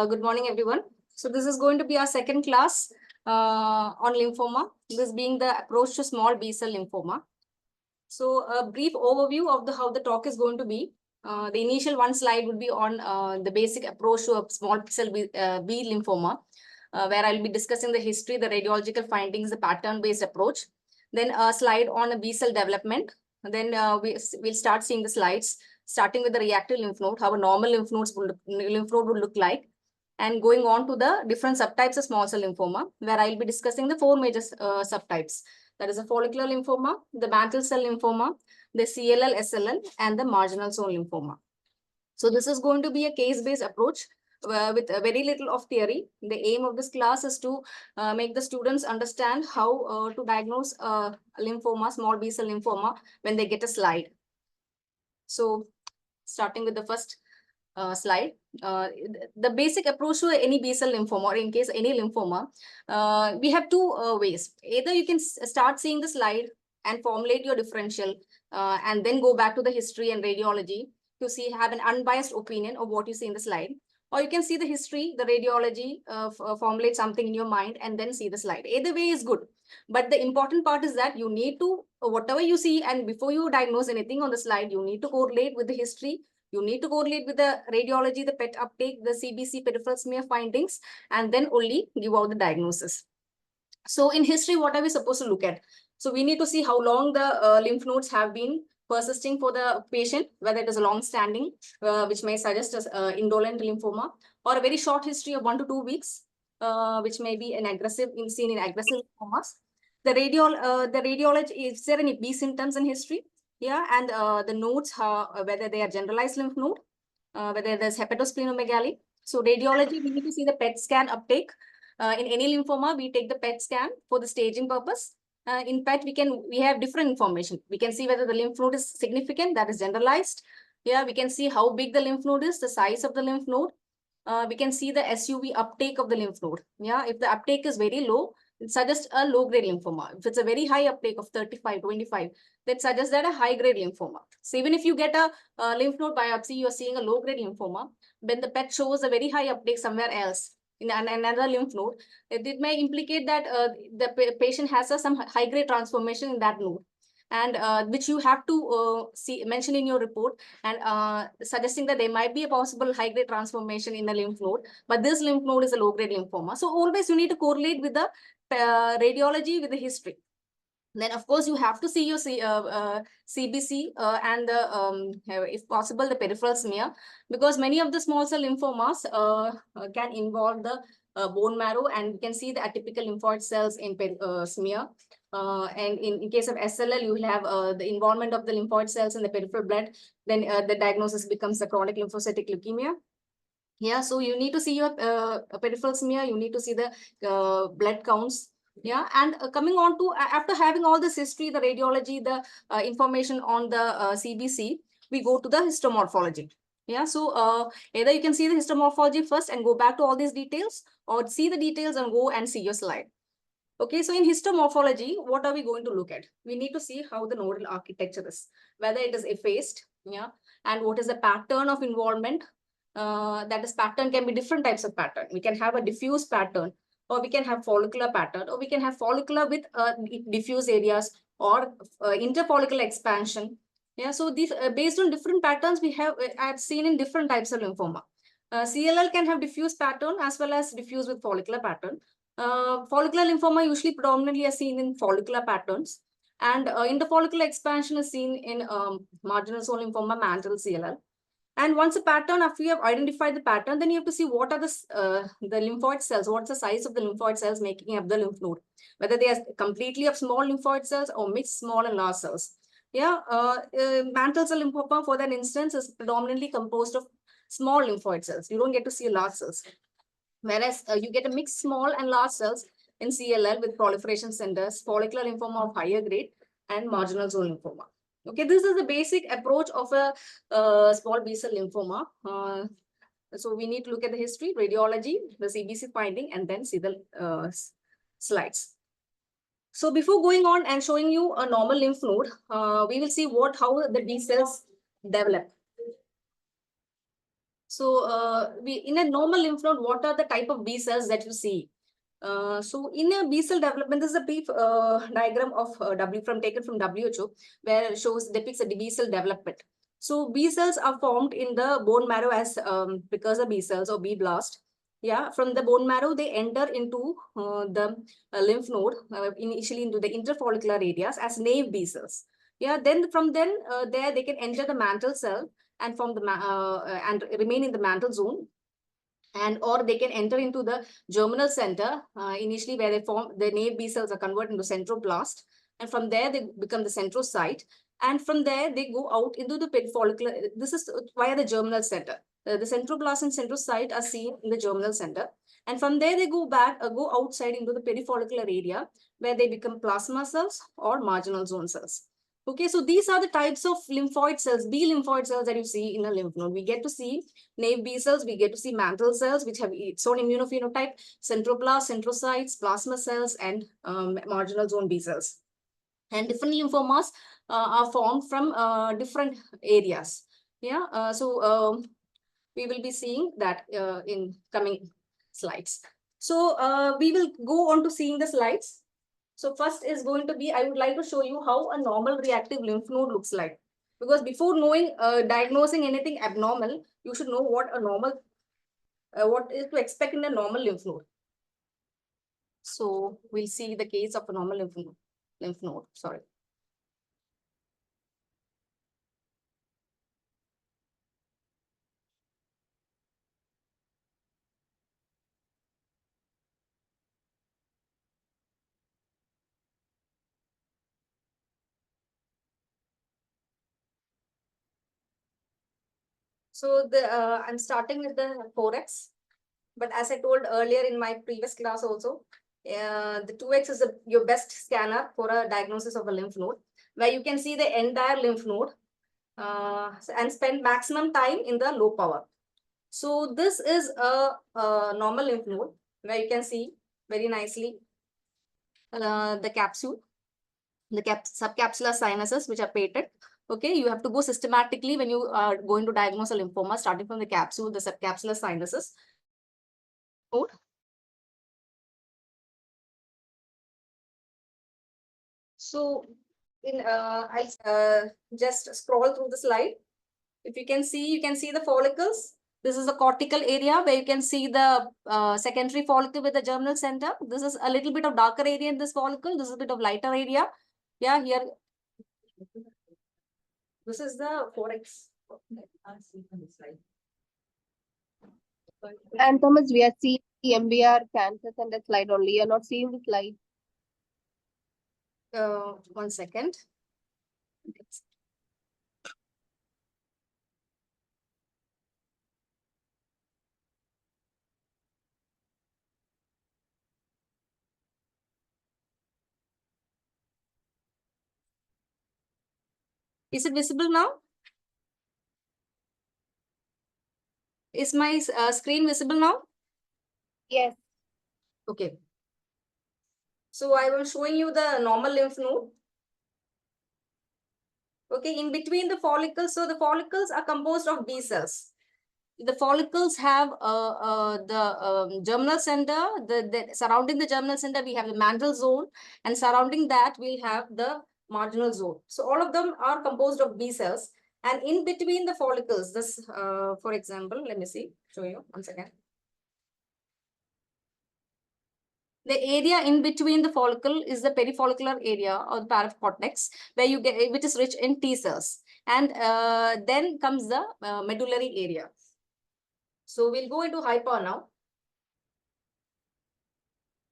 Good morning, everyone. So this is going to be our second class on lymphoma, this being the approach to small B-cell lymphoma. So a brief overview of how the talk is going to be. The initial one slide would be on the basic approach to a small B-cell B lymphoma, where I'll be discussing the history, the radiological findings, the pattern-based approach. Then a slide on a B-cell development. Then we'll start seeing the slides, starting with the reactive lymph node, how a normal lymph node would look like, and going on to the different subtypes of small cell lymphoma, where I'll be discussing the four major subtypes. That is the follicular lymphoma, the mantle cell lymphoma, the CLL, SLL, and the marginal zone lymphoma. So this is going to be a case-based approach with very little of theory. The aim of this class is to make the students understand how to diagnose lymphoma, small B-cell lymphoma, when they get a slide. So starting with the first slide, the basic approach to any B-cell lymphoma, or in case any lymphoma, we have two ways. Either you can start seeing the slide and formulate your differential and then go back to the history and radiology to have an unbiased opinion of what you see in the slide. Or you can see the history, the radiology, formulate something in your mind and then see the slide. Either way is good. But the important part is that you need to, whatever you see, and before you diagnose anything on the slide, you need to correlate with the history. You need to correlate with the radiology, the PET uptake, the CBC peripheral smear findings, and then only give out the diagnosis. So in history, what are we supposed to look at? So we need to see how long the lymph nodes have been persisting for the patient, whether it is a long-standing, which may suggest as indolent lymphoma, or a very short history of 1 to 2 weeks, which may be an aggressive, seen in aggressive lymphomas. The radiology, is there any B symptoms in history? Yeah, and the nodes, whether they are generalized lymph node, whether there's hepatosplenomegaly. So radiology, we need to see the PET scan uptake. In any lymphoma, we take the PET scan for the staging purpose. In PET, we have different information. We can see whether the lymph node is significant, that is generalized. Yeah, we can see how big the lymph node is, the size of the lymph node. We can see the SUV uptake of the lymph node. Yeah, if the uptake is very low, it suggests a low-grade lymphoma. If it's a very high uptake of 35, 25, that suggests that a high-grade lymphoma. So even if you get a lymph node biopsy, you're seeing a low-grade lymphoma, when the PET shows a very high uptake somewhere else, in another lymph node, it may implicate that the patient has some high-grade transformation in that node, and which you have to mention in your report, and suggesting that there might be a possible high-grade transformation in a lymph node, but this lymph node is a low-grade lymphoma. So always you need to correlate with the radiology with the history. Then, of course, you have to see your CBC and if possible, the peripheral smear, because many of the small cell lymphomas can involve the bone marrow, and you can see the atypical lymphoid cells in smear. And in case of SLL, you will have the involvement of the lymphoid cells in the peripheral blood. Then the diagnosis becomes the chronic lymphocytic leukemia. Yeah, so you need to see your peripheral smear, you need to see the blood counts. Yeah, and coming on to, after having all this history, the radiology, the information on the CBC, we go to the histomorphology. Yeah, so either you can see the histomorphology first and go back to all these details, or see the details and go and see your slide. Okay, so in histomorphology, what are we going to look at? We need to see how the nodal architecture is, whether it is effaced, yeah, and what is the pattern of involvement. That is, pattern can be different types of pattern. We can have a diffuse pattern, or we can have follicular pattern, or we can have follicular with diffuse areas, or interfollicular expansion. Yeah, so these based on different patterns we have I've seen in different types of lymphoma. CLL can have diffuse pattern as well as diffuse with follicular pattern. Follicular lymphoma usually predominantly are seen in follicular patterns, and interfollicular expansion is seen in marginal zone lymphoma, mantle, CLL. And once a pattern, after you have identified the pattern, then you have to see what are the lymphoid cells, what's the size of the lymphoid cells making up the lymph node, whether they are completely of small lymphoid cells or mixed small and large cells. Yeah, mantle cell lymphoma, for that instance, is predominantly composed of small lymphoid cells. You don't get to see large cells. Whereas you get a mixed small and large cells in CLL with proliferation centers, follicular lymphoma of higher grade, and marginal zone lymphoma. Okay, this is the basic approach of a small B-cell lymphoma. So we need to look at the history, radiology, the CBC finding, and then see the slides. So before going on and showing you a normal lymph node, we will see how the B cells develop. So we in a normal lymph node, what are the type of B cells that you see? So in a B cell development, this is a brief diagram of W taken from WHO, where it shows depicts a B cell development. So B cells are formed in the bone marrow as precursor B cells or B blast. Yeah, from the bone marrow, they enter into the lymph node, initially into the interfollicular areas as naive B cells. Yeah, then from there they can enter the mantle cell and form the and remain in the mantle zone, and or they can enter into the germinal center initially, where they form the naive B cells are converted into centroblast, and from there they become the centrocyte, and from there they go out into the perifollicular. This is via the germinal center. The centroblast and centrocyte are seen in the germinal center, and from there they go outside into the perifollicular area, where they become plasma cells or marginal zone cells. Okay, so these are the types of lymphoid cells, B lymphoid cells, that you see in a lymph node. We get to see naive B cells, we get to see mantle cells, which have its own immunophenotype, centroblast, centrocytes, plasma cells, and marginal zone B cells. And different lymphomas are formed from different areas. Yeah, we will be seeing that in coming slides. So we will go on to seeing the slides. So first is going to be, I would like to show you how a normal reactive lymph node looks like. Because before knowing, diagnosing anything abnormal, you should know what a normal, what is to expect in a normal lymph node. So we'll see the case of a normal lymph node, sorry. So I'm starting with the 4x. But as I told earlier in my previous class also, the 2x is your best scanner for a diagnosis of a lymph node, where you can see the entire lymph node and spend maximum time in the low power. So this is a normal lymph node, where you can see very nicely the capsule, the subcapsular sinuses, which are painted. Okay, you have to go systematically when you are going to diagnose a lymphoma, starting from the capsule, the subcapsular sinuses. So I'll just scroll through the slide. If you can see the follicles. This is the cortical area, where you can see the secondary follicle with the germinal center. This is a little bit of darker area in this follicle. This is a bit of lighter area. Yeah, here. This is the 4x. And Thomas, we are seeing the MBR cancers on the slide only. You're not seeing the slide. 1 second. Is it visible now? Is my screen visible now? Yes. Okay. So I will showing you the normal lymph node. Okay, in between the follicles, so the follicles are composed of B cells. The follicles have the germinal center, the surrounding the germinal center, we have the mantle zone, and surrounding that, we'll have the marginal zone. So all of them are composed of B cells. And in between the follicles, this, for example, let me show you once again. The area in between the follicle is the perifollicular area or the paracortex, where you get, which is rich in T cells. And then comes the medullary area. So we'll go into hyper now.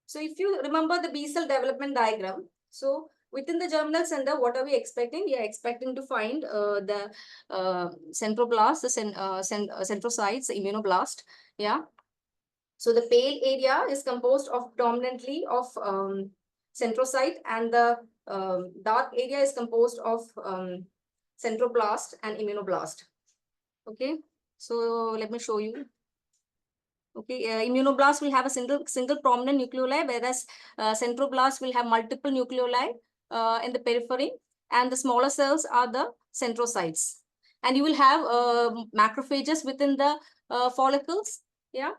So if you remember the B cell development diagram, so within the germinal center, what are we expecting? We are expecting to find the centroblast, the centrocytes, the immunoblast. Yeah. So the pale area is composed of predominantly of centrocyte, and the dark area is composed of centroblast and immunoblast. Okay, so let me show you. Okay, immunoblast will have a single prominent nucleoli, whereas centroblast will have multiple nucleoli in the periphery, and the smaller cells are the centrocytes. And you will have macrophages within the follicles. Yeah.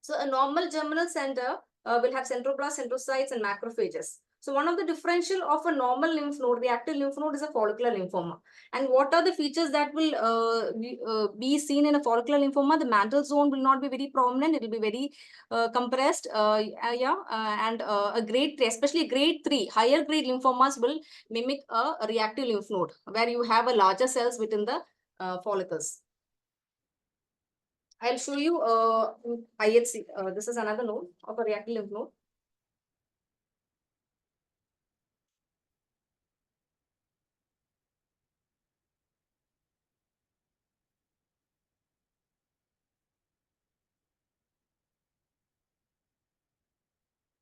So a normal germinal center will have centroblasts, centrocytes, and macrophages. So one of the differential of a normal lymph node, reactive lymph node, is a follicular lymphoma. And what are the features that will be seen in a follicular lymphoma? The mantle zone will not be very prominent. It will be very compressed. And a grade 3, especially grade 3, higher grade lymphomas will mimic a reactive lymph node, where you have a larger cells within the follicles. I'll show you IHC. This is another node of a reactive lymph node.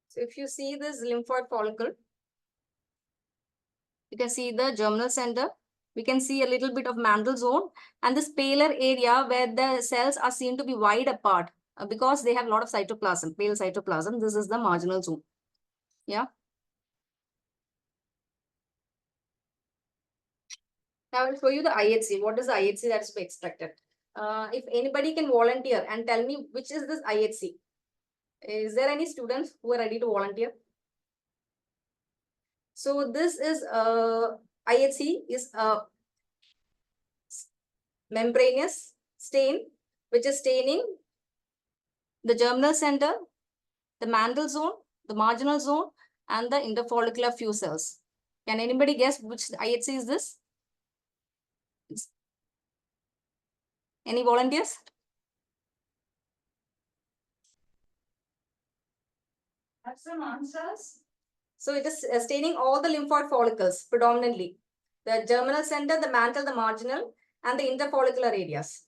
So if you see this lymphoid follicle, you can see the germinal center. We can see a little bit of mantle zone and this paler area where the cells are seen to be wide apart because they have a lot of cytoplasm, pale cytoplasm. This is the marginal zone. Yeah. Now I will show you the IHC. What is the IHC that is to be expected? If anybody can volunteer and tell me which is this IHC. Is there any students who are ready to volunteer? So this is IHC is a membranous stain which is staining the germinal center, the mantle zone, the marginal zone, and the interfollicular few cells. Can anybody guess which IHC is this? Any volunteers? Have some answers. So it is staining all the lymphoid follicles predominantly. The germinal center, the mantle, the marginal, and the interfollicular areas.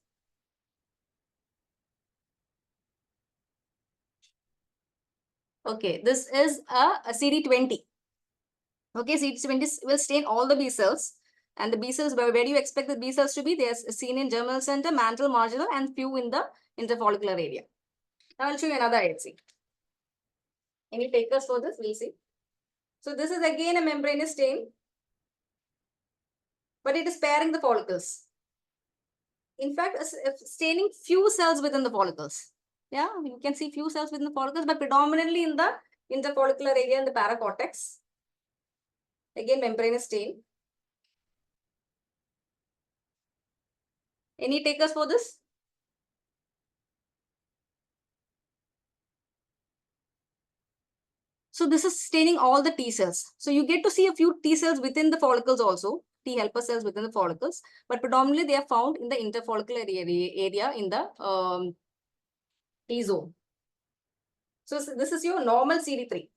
Okay, this is a CD20. Okay, CD20 will stain all the B cells. And the B cells, where do you expect the B cells to be? They are seen in germinal center, mantle, marginal, and few in the interfollicular area. Now I'll show you another IHC. Any takers for this? We'll see. So this is again a membranous stain, but it is sparing the follicles. In fact, staining few cells within the follicles. Yeah, you can see few cells within the follicles, but predominantly in the interfollicular area and the paracortex. Again, membranous stain. Any takers for this? So this is staining all the T cells. So you get to see a few T cells within the follicles also, T helper cells within the follicles, but predominantly they are found in the interfollicular area in the T zone. So this is your normal CD3.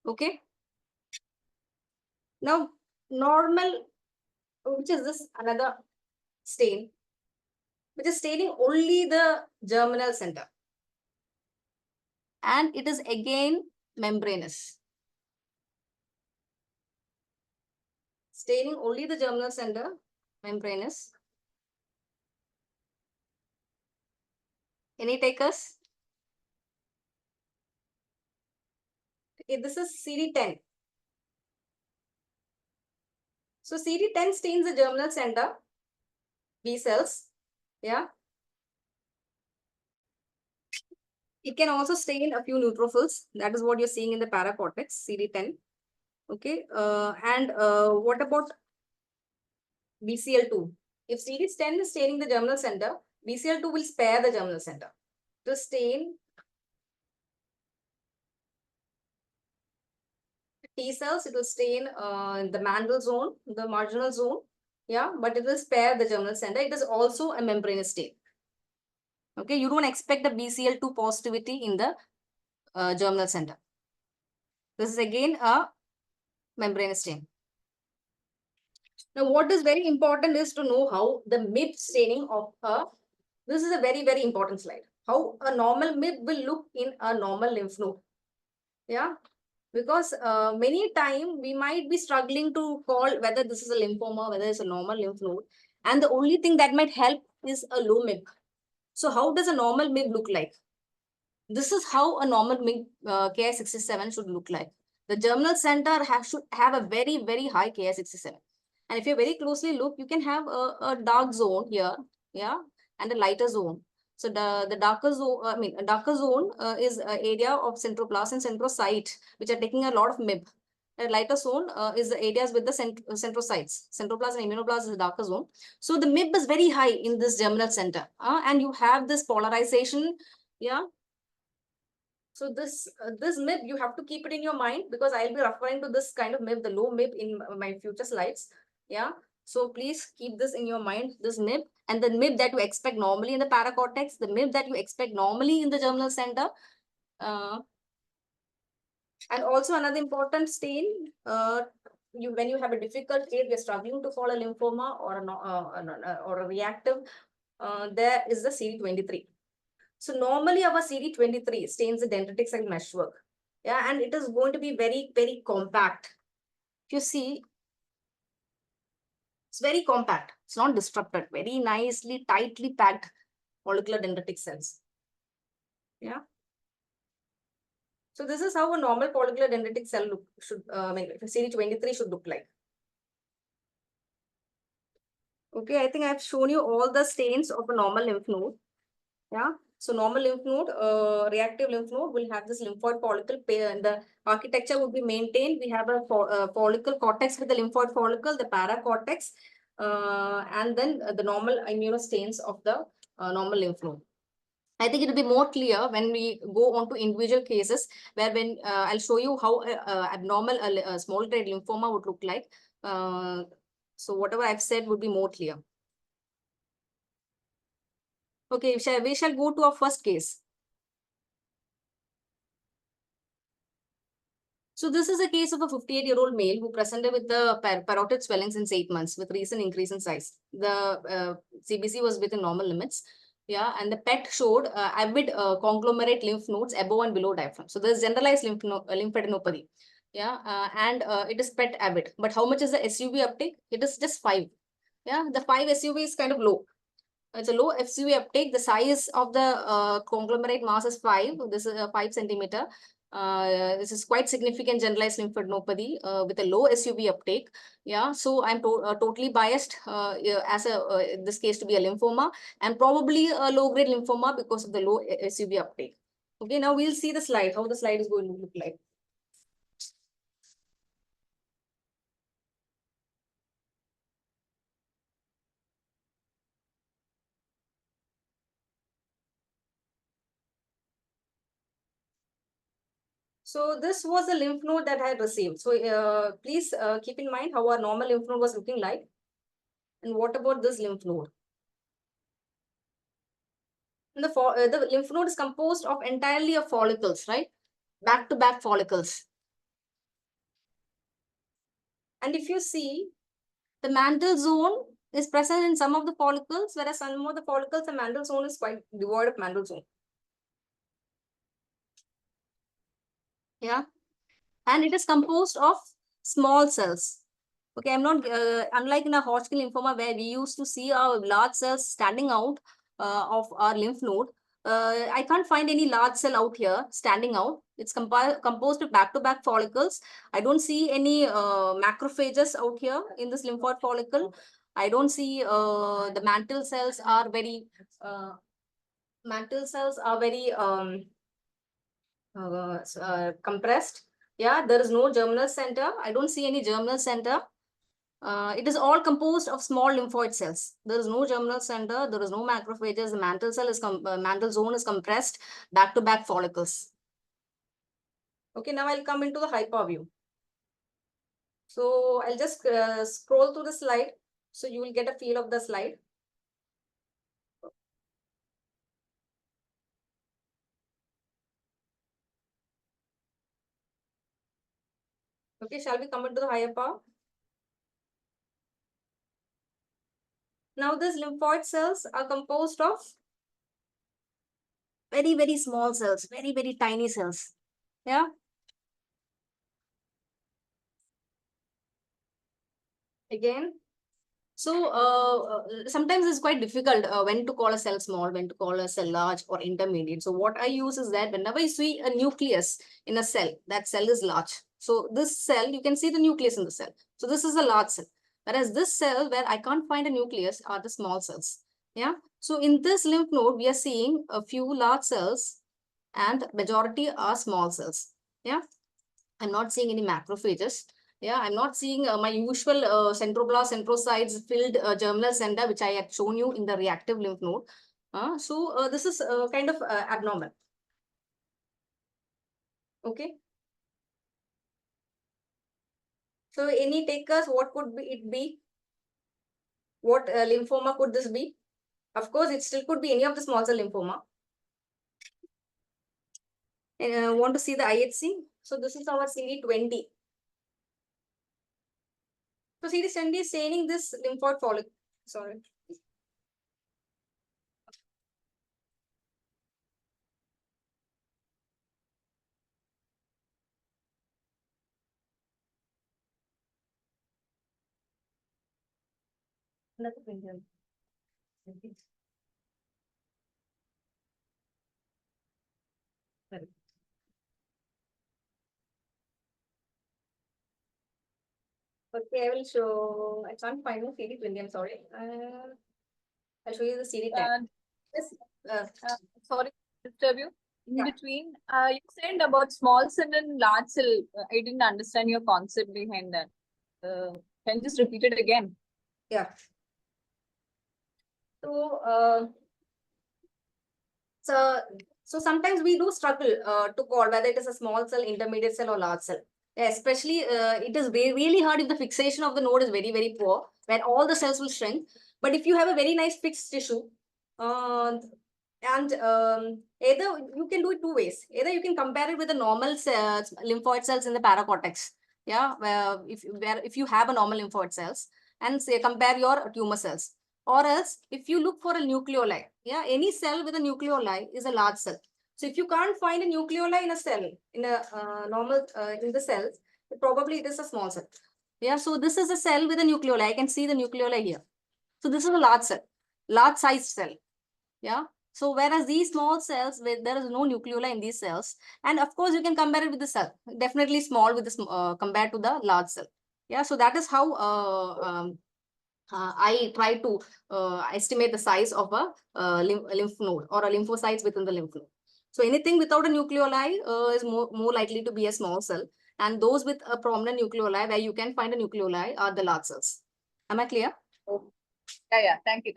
Okay. Now, normal, which is this another stain, which is staining only the germinal center. And it is again membranous. Staining only the germinal center, membranous. Any takers? Okay, this is CD10. So CD10 stains the germinal center, B cells. Yeah. It can also stain a few neutrophils. That is what you're seeing in the paracortex, CD10. Okay. What about BCL2? If CD10 is staining the germinal center, BCL2 will spare the germinal center to stain T cells. It will stain the mantle zone, the marginal zone. Yeah, but it will spare the germinal center. It is also a membranous stain. Okay, you don't expect the BCL2 positivity in the germinal center. This is again a membranous stain. Now, what is very important is to know how the MIB staining of this is a very, very important slide. How a normal MIB will look in a normal lymph node. Yeah, because many times we might be struggling to call whether this is a lymphoma, whether it's a normal lymph node. And the only thing that might help is a low MIB. So how does a normal MIB look like? This is how a normal MIB Ki67 should look like. The germinal center should have a very, very high Ki67. And if you very closely look, you can have a dark zone here, yeah, and a lighter zone. So the darker zone, a darker zone is an area of centroblast and centrocyte, which are taking a lot of MIB. A lighter zone is the areas with the centrocytes. Centroblast and immunoblast is the darker zone. So the MIB is very high in this germinal center, and you have this polarization, yeah. So this MIB, you have to keep it in your mind, because I'll be referring to this kind of MIB, the low MIB, in my future slides. Yeah. So please keep this in your mind, this MIB, and the MIB that you expect normally in the paracortex, the MIB that you expect normally in the germinal center. And also another important stain, when you have a difficult case, you're struggling to call a lymphoma or a reactive, there is the CD23. So normally our CD23 stains the dendritic cell meshwork. Yeah, and it is going to be very, very compact. If you see, it's very compact. It's not disrupted. Very nicely, tightly packed follicular dendritic cells. Yeah. So this is how a normal follicular dendritic cell should, CD23 should look like. Okay, I think I've shown you all the stains of a normal lymph node. Yeah. So normal lymph node, reactive lymph node will have this lymphoid follicle pair, and the architecture would be maintained. We have a follicle cortex with the lymphoid follicle, the paracortex, and then the normal immunostains of the normal lymph node. I think it will be more clear when we go on to individual cases, where when I'll show you how abnormal a small grade lymphoma would look like. So whatever I've said would be more clear. Okay, we shall go to our first case. So this is a case of a 58-year-old male who presented with the parotid swelling since 8 months with recent increase in size. The CBC was within normal limits. Yeah, and the PET showed avid conglomerate lymph nodes above and below diaphragm. So there's generalized lymphadenopathy. Yeah, and it is PET avid. But how much is the SUV uptake? It is just 5. Yeah, the 5 SUV is kind of low. It's a low FCV uptake. The size of the conglomerate mass is 5. This is 5 centimeter. This is quite significant generalized lymphadenopathy with a low SUV uptake. Yeah, so I'm totally biased as this case to be a lymphoma, and probably a low grade lymphoma because of the low SUV uptake. Okay, now we'll see the slide, how the slide is going to look like. So this was the lymph node that I had received. So please keep in mind how our normal lymph node was looking like. And what about this lymph node? And the lymph node is composed of entirely of follicles, right? Back-to-back follicles. And if you see, the mantle zone is present in some of the follicles, whereas some of the follicles, the mantle zone is quite devoid of mantle zone. Yeah. And it is composed of small cells. Okay, I'm not, unlike in a Hodgkin lymphoma where we used to see our large cells standing out of our lymph node, I can't find any large cell out here standing out. It's composed of back-to-back follicles. I don't see any macrophages out here in this lymphoid follicle. I don't see the mantle cells are very, compressed. Yeah, there is no germinal center. I don't see any germinal center. It is all composed of small lymphoid cells. There is no germinal center. There is no macrophages. The mantle cell is mantle zone is compressed. Back-to-back follicles. Okay, now I'll come into the hyper view. So I'll just scroll through the slide, so you will get a feel of the slide. Okay, shall we come into the higher power? Now these lymphoid cells are composed of very, very small cells, very, very tiny cells. Yeah. Again. So sometimes it's quite difficult when to call a cell small, when to call a cell large or intermediate. So what I use is that whenever you see a nucleus in a cell, that cell is large. So this cell, you can see the nucleus in the cell. So this is a large cell. Whereas this cell where I can't find a nucleus are the small cells. Yeah. So in this lymph node, we are seeing a few large cells and majority are small cells. Yeah. I'm not seeing any macrophages. Yeah, I'm not seeing my usual centroblast, centrocytes filled germinal center, which I had shown you in the reactive lymph node. So this is kind of abnormal. Okay. So any takers, what could it be? What lymphoma could this be? Of course, it still could be any of the small cell lymphoma. And want to see the IHC? So this is our CD20. So CD20 is staining this lymphoid follicle. Sorry. Okay, I will show. I can't find the CD20. I'm sorry. I'll show you the CD10. Yes. Sorry to disturb you. In Yeah. between, you said about small cell and large cell. I didn't understand your concept behind that. Can you just repeat it again? Yeah. So, so sometimes we do struggle to call whether it is a small cell, intermediate cell, or large cell. Yeah, especially, it is really hard if the fixation of the node is very, very poor, where all the cells will shrink. But if you have a very nice fixed tissue, and either you can do it two ways. Either you can compare it with the normal cells, lymphoid cells in the paracortex. Yeah, where if you have a normal lymphoid cells, and say compare your tumor cells. Or else, if you look for a nucleoli, yeah, any cell with a nucleoli is a large cell. So if you can't find a nucleoli in a cell, in a normal, in the cells, probably it is a small cell. Yeah, so this is a cell with a nucleoli. I can see the nucleoli here. So this is a large cell, large sized cell. Yeah. So whereas these small cells, where there is no nucleoli in these cells, and of course you can compare it with the cell, definitely small with the compared to the large cell. Yeah. So that is how I try to estimate the size of a lymph node or a lymphocytes within the lymph node. So anything without a nucleoli is more likely to be a small cell. And those with a prominent nucleoli where you can find a nucleoli are the large cells. Am I clear? Oh. Yeah. Thank you.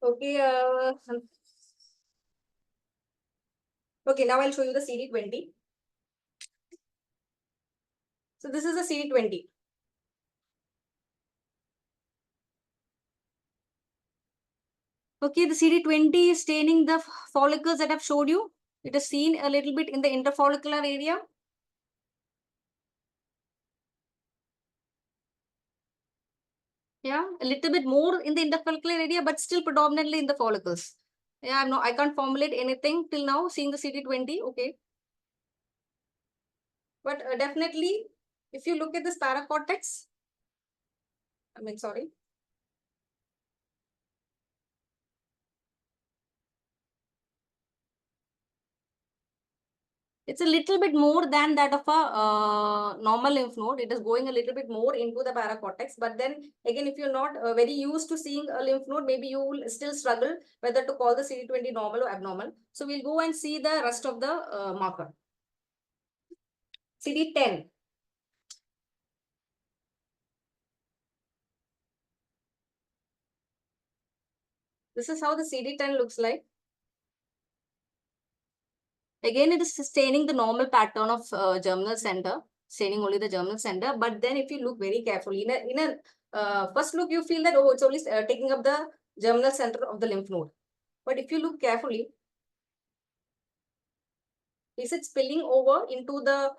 Okay. Okay, now I'll show you the CD20. So this is a CD20. Okay, the CD20 is staining the follicles that I've showed you. It is seen a little bit in the interfollicular area. Yeah, a little bit more in the interfollicular area, but still predominantly in the follicles. Yeah, I can't formulate anything till now seeing the CD20. Okay. But definitely, if you look at this paracortex, sorry. It's a little bit more than that of a normal lymph node. It is going a little bit more into the paracortex. But then again, if you're not very used to seeing a lymph node, maybe you will still struggle whether to call the CD20 normal or abnormal. So we'll go and see the rest of the marker. CD10. This is how the CD10 looks like. Again, it is staining the normal pattern of germinal center, staining only the germinal center. But then if you look very carefully, in a first look, you feel that, oh, it's only taking up the germinal center of the lymph node. But if you look carefully, is it spilling over into the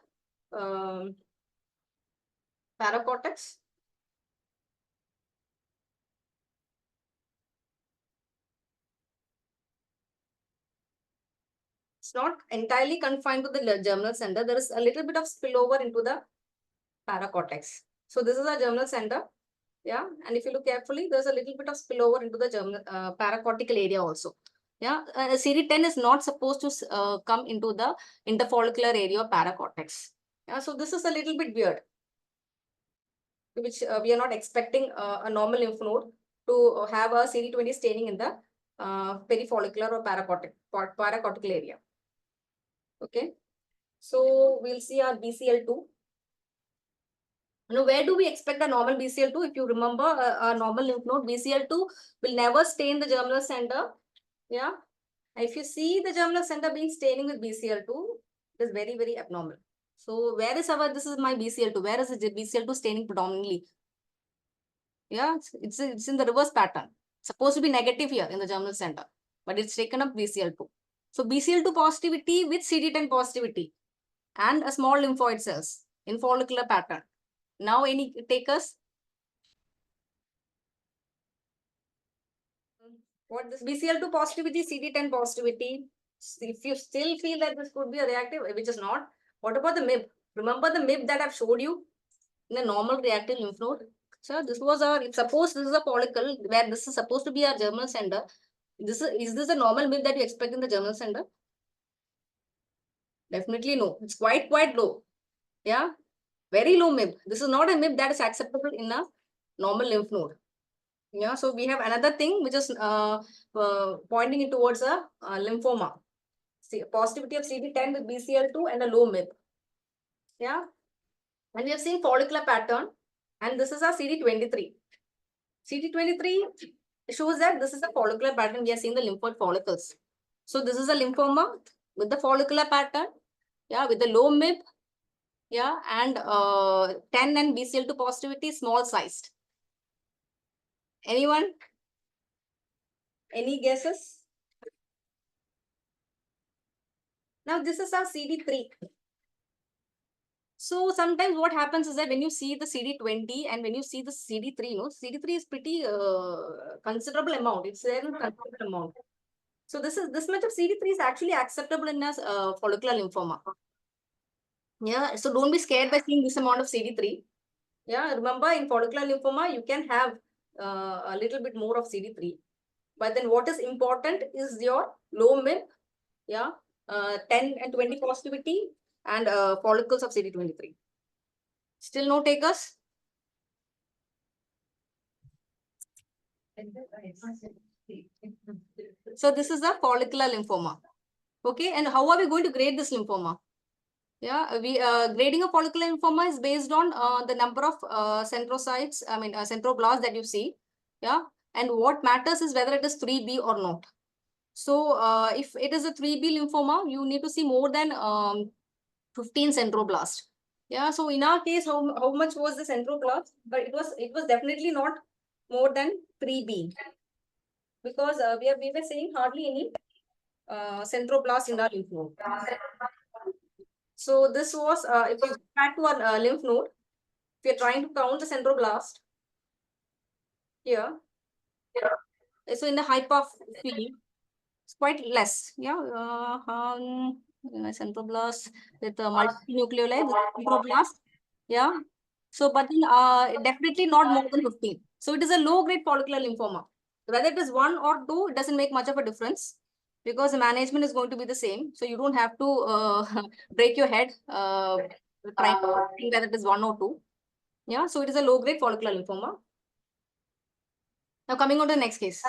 paracortex? It's not entirely confined to the germinal center. There is a little bit of spillover into the paracortex. So this is a germinal center. Yeah, and if you look carefully, there's a little bit of spillover into the germinal paracortical area also. Yeah, CD10 is not supposed to come into the interfollicular area of paracortex. Yeah, so this is a little bit weird. which we are not expecting a normal lymph node to have a CD20 staining in the perifollicular or paracortical area. Okay, so we'll see our BCL2. Now, where do we expect a normal BCL2? If you remember, a normal lymph node, BCL2 will never stain the germinal center. Yeah. If you see the germinal center being staining with BCL2, it is very, very abnormal. So, where is this is my BCL2. Where is the BCL2 staining predominantly? Yeah, it's in the reverse pattern. Supposed to be negative here in the germinal center, but it's taken up BCL2. So, BCL2 positivity with CD10 positivity and a small lymphoid cells in follicular pattern. Now, any takers? What this BCL2 positivity, CD10 positivity? If you still feel that this could be a reactive, which is not, what about the MIB? Remember the MIB that I've showed you in a normal reactive lymph node? So this was suppose this is a follicle where this is supposed to be our germinal center. Is this a normal MIB that you expect in the germinal center? Definitely no. It's quite low. Yeah, very low MIB. This is not a MIB that is acceptable in a normal lymph node. Yeah, so we have another thing which is pointing it towards a lymphoma. See, positivity of CD10 with BCL2 and a low MIB. Yeah, and we have seen follicular pattern, and this is our CD23. CD23 shows that this is a follicular pattern. We are seeing the lymphoid follicles. So this is a lymphoma with the follicular pattern. Yeah, with the low MIB. Yeah, and 10 and BCL2 positivity, small sized. Anyone? Any guesses? Now this is our CD3. So sometimes what happens is that when you see the CD20 and when you see the CD3, CD3 is pretty considerable amount. It's there in considerable amount. So this much of CD3 is actually acceptable in a follicular lymphoma. Yeah, so don't be scared by seeing this amount of CD3. Yeah, remember in follicular lymphoma, you can have a little bit more of CD3. But then what is important is your low MIB, yeah, 10 and 20 positivity and follicles of CD23. Still no takers? So this is a follicular lymphoma. Okay, and how are we going to grade this lymphoma? Yeah, we grading of follicular lymphoma is based on the number of centrocytes, centroblasts that you see. Yeah, and what matters is whether it is 3B or not. So if it is a 3B lymphoma, you need to see more than 15 centroblasts. Yeah, so in our case, how much was the centroblast? But it was definitely not more than 3B, because we were saying hardly any centroblast in our lymph node. So this was if you go back to our lymph node, if you're trying to count the centroblast here, so in the hypophyly, it's quite less. Yeah, centroblast with multinucleoli, centroblast. Yeah. So, but then definitely not more than 15. So it is a low grade follicular lymphoma. Whether it is 1 or 2, it doesn't make much of a difference because the management is going to be the same. So you don't have to break your head trying to think whether it is 1 or 2. Yeah. So it is a low grade follicular lymphoma. Now coming on to the next case.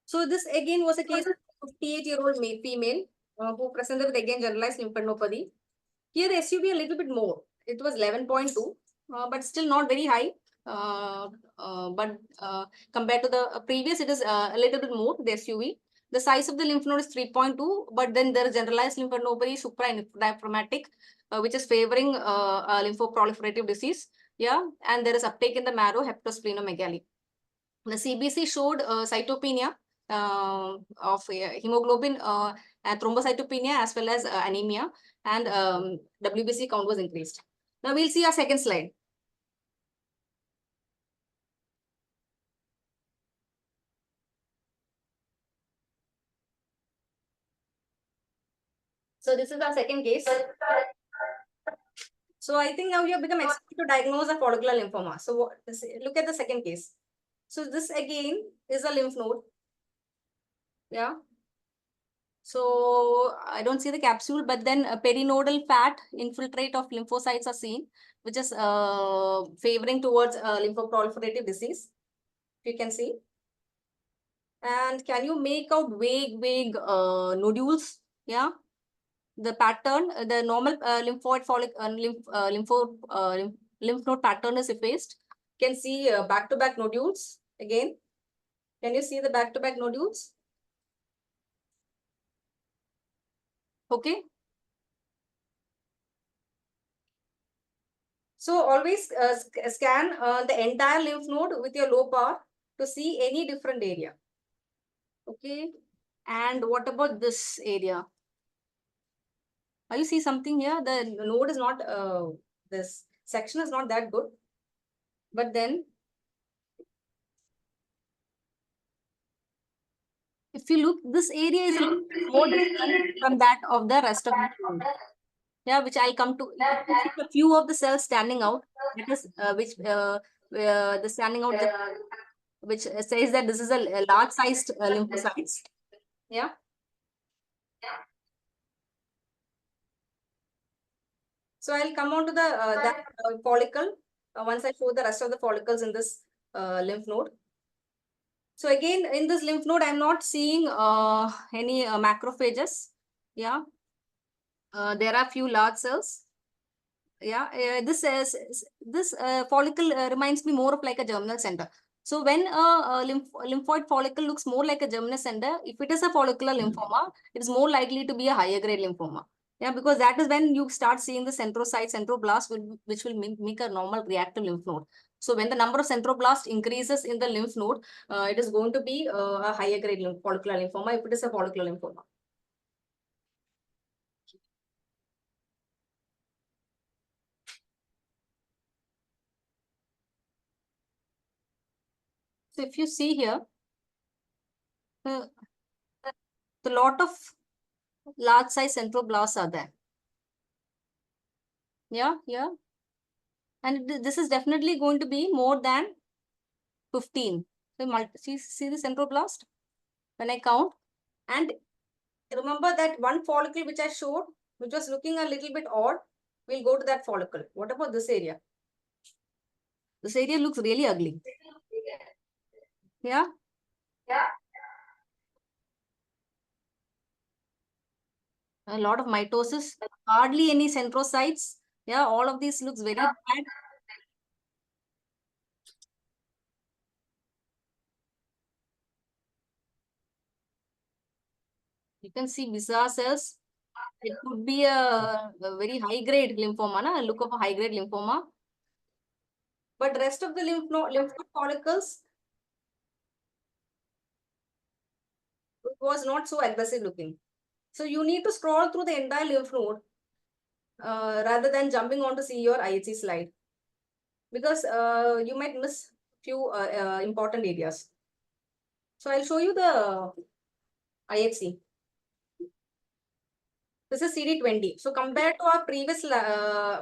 So this again was a case of a 58-year-old female who presented with again generalized lymphadenopathy. Here the SUV a little bit more. It was 11.2, but still not very high. But compared to the previous, it is a little bit more, the SUV. The size of the lymph node is 3.2, but then there is generalized lymphadenopathy, supradiaphragmatic, which is favoring lymphoproliferative disease. Yeah, and there is uptake in the marrow, hepatosplenomegaly. The CBC showed cytopenia of hemoglobin, thrombocytopenia, as well as anemia, and WBC count was increased. Now we'll see our second slide. So this is our second case. So I think now you have become expert to diagnose a follicular lymphoma. So look at the second case. So this again is a lymph node. Yeah. So I don't see the capsule, but then a perinodal fat infiltrate of lymphocytes are seen, which is favoring towards lymphoproliferative disease. You can see. And can you make out vague nodules? Yeah. The pattern, the normal lymphoid lymph node pattern is effaced. You can see back-to-back nodules again. Can you see the back-to-back nodules? Okay. So always scan the entire lymph node with your low power to see any different area. Okay. And what about this area? You see something here? The node is not, this section is not that good. But then, if you look, this area is more different from that of the rest of the node. Yeah, which I'll come to. A few of the cells standing out, that is, the standing out, which says that this is a large-sized lymphocytes. Yeah. So I'll come on to the that follicle once I show the rest of the follicles in this lymph node. So again, in this lymph node, I'm not seeing any macrophages. Yeah. There are few large cells. Yeah, this follicle reminds me more of like a germinal center. So when a lymphoid follicle looks more like a germinal center, if it is a follicular lymphoma, it is more likely to be a higher grade lymphoma. Yeah, because that is when you start seeing the centrocyte, centroblast, which will make a normal reactive lymph node. So when the number of centroblasts increases in the lymph node, it is going to be a higher grade follicular lymphoma if it is a follicular lymphoma. So if you see here, the lot of large size centroblasts are there. Yeah, yeah. And this is definitely going to be more than 15. So see the centroblast when I count. And remember that one follicle which I showed, which was looking a little bit odd, we'll go to that follicle. What about this area? This area looks really ugly. Yeah. Yeah. A lot of mitosis, hardly any centrocytes. Yeah, all of these looks very bad. You can see bizarre cells. It could be a very high grade lymphoma, na? Look of a high grade lymphoma. But rest of the lymph node follicles was not so aggressive looking. So you need to scroll through the entire lymph node rather than jumping on to see your IHC slide, because you might miss few important areas. So I'll show you the IHC. This is CD20. So compared to our previous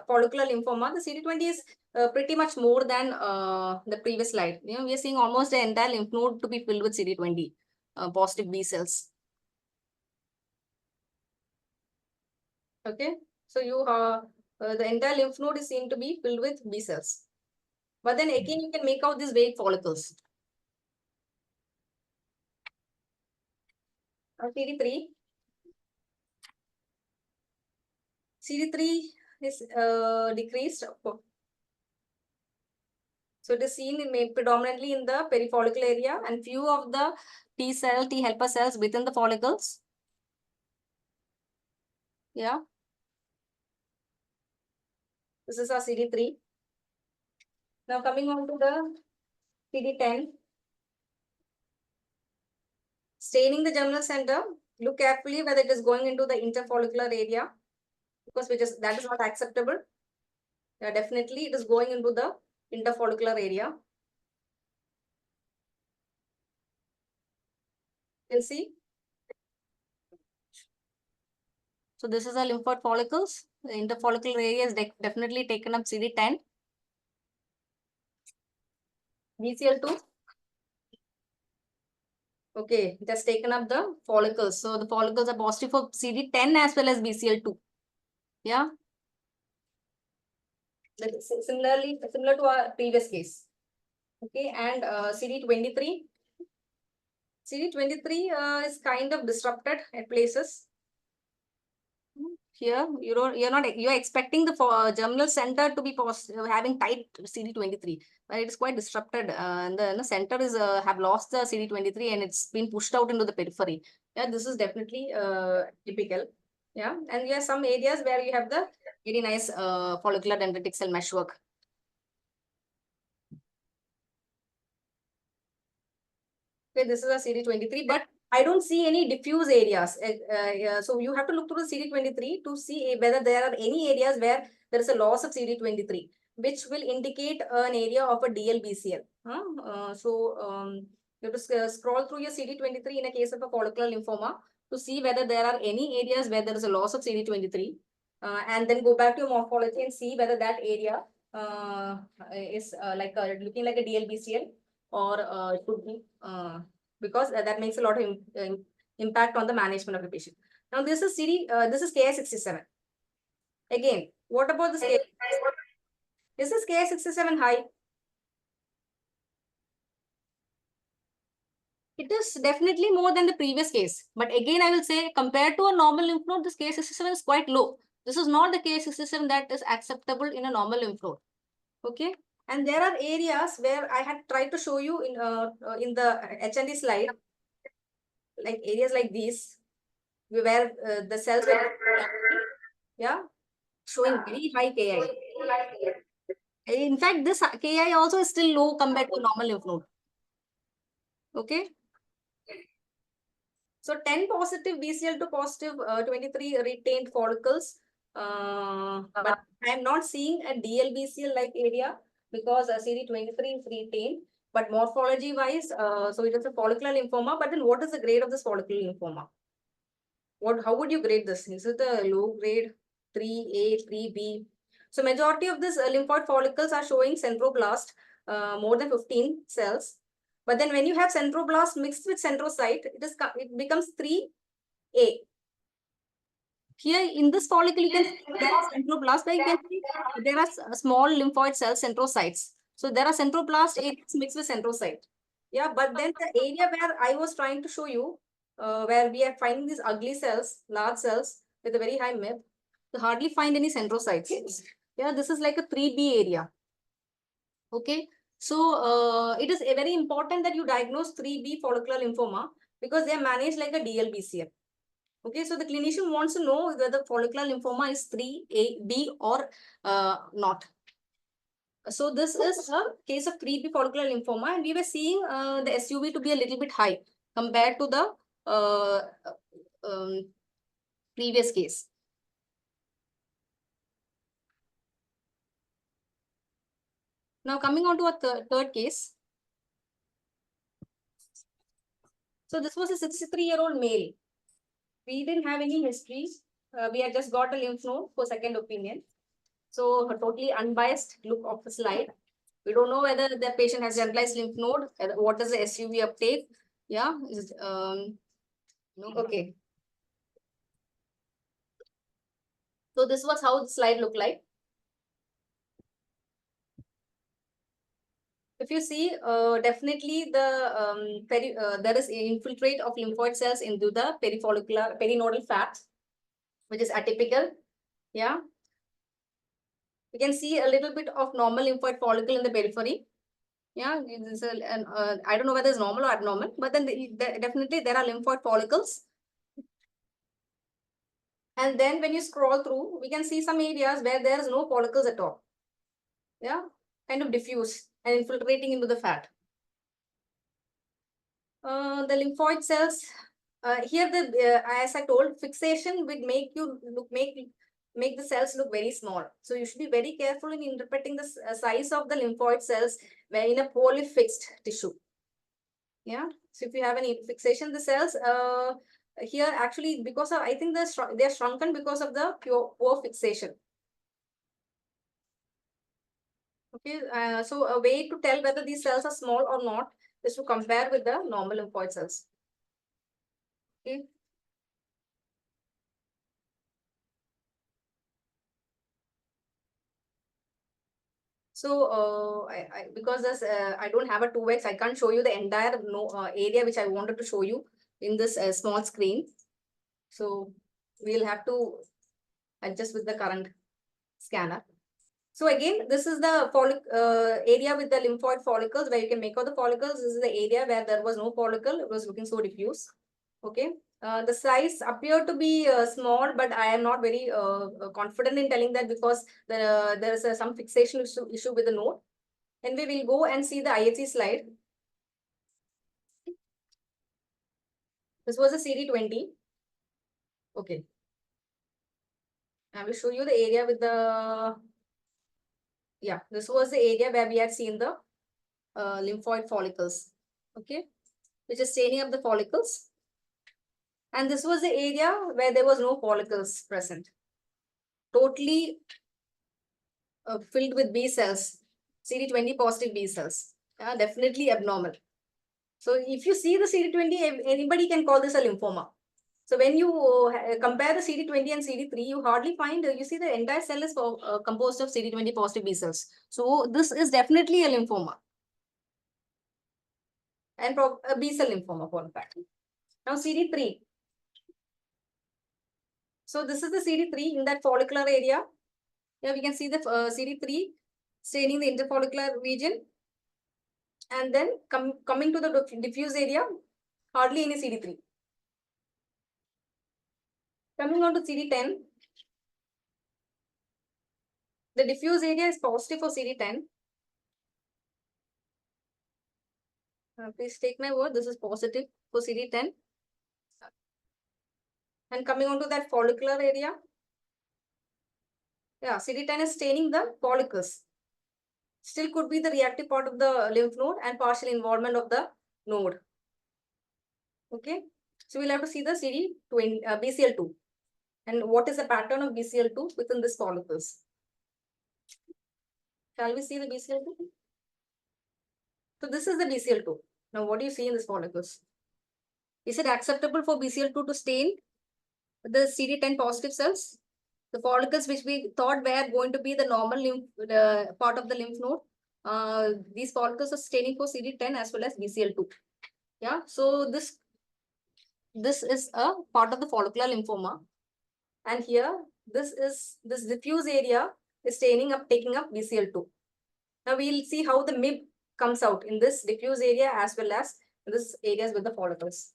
follicular lymphoma, the CD20 is pretty much more than the previous slide. You know, we are seeing almost the entire lymph node to be filled with CD20 positive B cells. Okay, so you the entire lymph node is seen to be filled with B cells. But then again, you can make out these vague follicles. CD3. CD3 is decreased. So it is seen predominantly in the perifollicular area and few of the T cell, T helper cells within the follicles. Yeah. This is our CD3. Now coming on to the CD10. Staining the germinal center, look carefully whether it is going into the interfollicular area, because that is not acceptable. Yeah, definitely it is going into the interfollicular area. You can see. So this is a lymphoid follicles. The interfollicular area is definitely taken up CD10. BCL2. Okay, it has taken up the follicles. So the follicles are positive for CD10 as well as BCL2. Yeah. Similar to our previous case. Okay, and CD23. CD23 is kind of disrupted at places. Here, you're expecting the germinal center to be having tight CD23, but it is quite disrupted. And the center is have lost the CD23 and it's been pushed out into the periphery. Yeah, this is definitely typical. Yeah, and you have some areas where you have the very nice follicular dendritic cell meshwork. Okay, this is a CD23, but I don't see any diffuse areas. So you have to look through the CD23 to see whether there are any areas where there is a loss of CD23, which will indicate an area of a DLBCL. You have to scroll through your CD23 in a case of a follicular lymphoma to see whether there are any areas where there is a loss of CD23, and then go back to your morphology and see whether that area is looking like a DLBCL or should be because that makes a lot of impact on the management of the patient. Now this is this is Ki67. Again, what about this? Is this Ki67 high? It is definitely more than the previous case. But again, I will say compared to a normal lymph node, this Ki67 is quite low. This is not the Ki67 that is acceptable in a normal lymph node. Okay. And there are areas where I had tried to show you in the HND slide, like areas like these, where the cells were, yeah, showing very high Ki. In fact, this Ki also is still low compared to normal lymph node. Okay. So 10 positive BCL2 positive 23 retained follicles. But I am not seeing a DLBCL like area because CD23 is retained. But morphology wise, so it is a follicular lymphoma. But then what is the grade of this follicular lymphoma? How would you grade this? Is it a low grade 3A, 3B? So majority of these lymphoid follicles are showing centroblast, more than 15 cells. But then when you have centroblast mixed with centrocyte, it becomes 3A. Here in this follicle, you can see there are centroblast, but you can see there are small lymphoid cells, centrocytes. So there are centroblast areas mixed with centrocyte. Yeah, but then the area where I was trying to show you, where we are finding these ugly cells, large cells with a very high MIP, you hardly find any centrocytes. Yeah, this is like a 3B area. Okay, so it is very important that you diagnose 3B follicular lymphoma because they are managed like a DLBCL. Okay, so the clinician wants to know whether follicular lymphoma is 3A, B or not. So this is a case of 3B follicular lymphoma, and we were seeing the SUV to be a little bit high compared to the previous case. Now coming on to a third case. So this was a 63-year-old male. We didn't have any history. We had just got a lymph node for second opinion. So a totally unbiased look of the slide. We don't know whether the patient has generalized lymph node. What is the SUV uptake? Yeah. Okay. So this was how the slide looked like. If you see, definitely there is infiltrate of lymphoid cells into the perinodal fat, which is atypical. Yeah. You can see a little bit of normal lymphoid follicle in the periphery. Yeah, I don't know whether it's normal or abnormal, but then definitely there are lymphoid follicles. And then when you scroll through, we can see some areas where there is no follicles at all. Yeah, kind of diffuse and infiltrating into the fat. The lymphoid cells, here as I told, fixation would make the cells look very small. So you should be very careful in interpreting the size of the lymphoid cells where in a poorly fixed tissue. Yeah, so if you have any fixation, the cells here actually because of, I think they are shrunken because of the poor fixation. Okay, so a way to tell whether these cells are small or not is to compare with the normal lymphoid cells. Okay. So because this, I don't have a 2x, I can't show you the entire area which I wanted to show you in this small screen. So we'll have to adjust with the current scanner. So again, this is the area with the lymphoid follicles where you can make out the follicles. This is the area where there was no follicle. It was looking so diffuse. Okay. The size appeared to be small, but I am not very confident in telling that because there is some fixation issue with the node. And we will go and see the IHC slide. This was a CD20. Okay. I will show you the area with the, yeah, this was the area where we had seen the lymphoid follicles. Okay. Which is staining up the follicles. And this was the area where there was no follicles present. Totally filled with B cells, CD20 positive B cells. Definitely abnormal. So if you see the CD20, anybody can call this a lymphoma. So when you compare the CD20 and CD3, you hardly find, you see the entire cell is composed of CD20 positive B cells. So this is definitely a lymphoma. And a B cell lymphoma for fact. Now CD3. So this is the CD3 in that follicular area. Here we can see the CD3 staining the interfollicular region. And then coming to the diffuse area, hardly any CD3. Coming on to CD10, the diffuse area is positive for CD10. Please take my word, this is positive for CD10. And coming on to that follicular area, yeah, CD10 is staining the follicles. Still could be the reactive part of the lymph node and partial involvement of the node. Okay, so we'll have to see the CD20, BCL2. And what is the pattern of BCL2 within this follicles? Shall we see the BCL2? So this is the BCL2. Now what do you see in this follicles? Is it acceptable for BCL2 to stain the CD10 positive cells? The follicles which we thought were going to be the normal lymph, part of the lymph node. These follicles are staining for CD10 as well as BCL2. Yeah, so this is a part of the follicular lymphoma. And here, this diffuse area is staining up, taking up BCL2. Now we'll see how the MIB comes out in this diffuse area as well as in this areas with the follicles.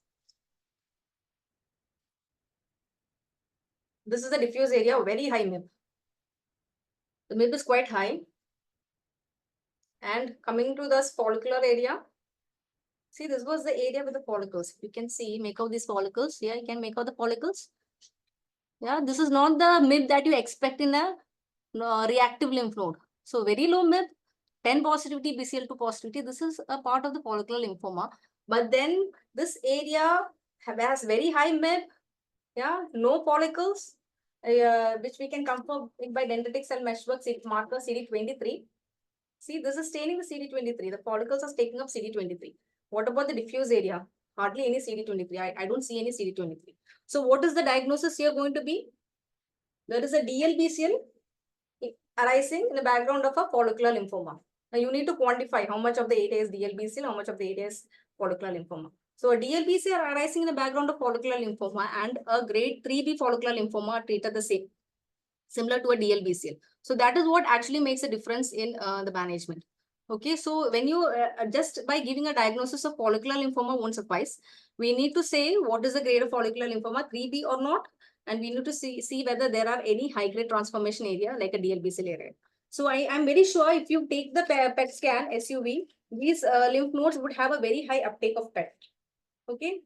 This is the diffuse area, very high MIB. The MIB is quite high. And coming to this follicular area, see, this was the area with the follicles. You can see, make out these follicles. Here, you can make out the follicles. Yeah, this is not the MIB that you expect in a reactive lymph node. So very low MIB, 10 positivity, BCL2 positivity. This is a part of the follicular lymphoma. But then this area has very high MIB. Yeah, no follicles, which we can confirm by dendritic cell mesh work marker CD23. See, this is staining the CD23. The follicles are taking up CD23. What about the diffuse area? Hardly any CD23. I don't see any CD23. So what is the diagnosis here going to be? There is a DLBCL arising in the background of a follicular lymphoma. Now you need to quantify how much of the area is DLBCL, how much of the area is follicular lymphoma. So a DLBCL arising in the background of follicular lymphoma and a grade 3B follicular lymphoma are treated the same, similar to a DLBCL. So that is what actually makes a difference in the management. Okay, so when you just by giving a diagnosis of follicular lymphoma won't suffice. We need to say what is the grade of follicular lymphoma, 3B or not, and we need to see whether there are any high grade transformation area like a DLBCL area. So I'm very sure if you take the PET scan, SUV, these lymph nodes would have a very high uptake of PET. Okay.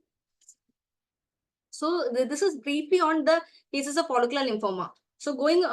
So this is briefly on the cases of follicular lymphoma. So going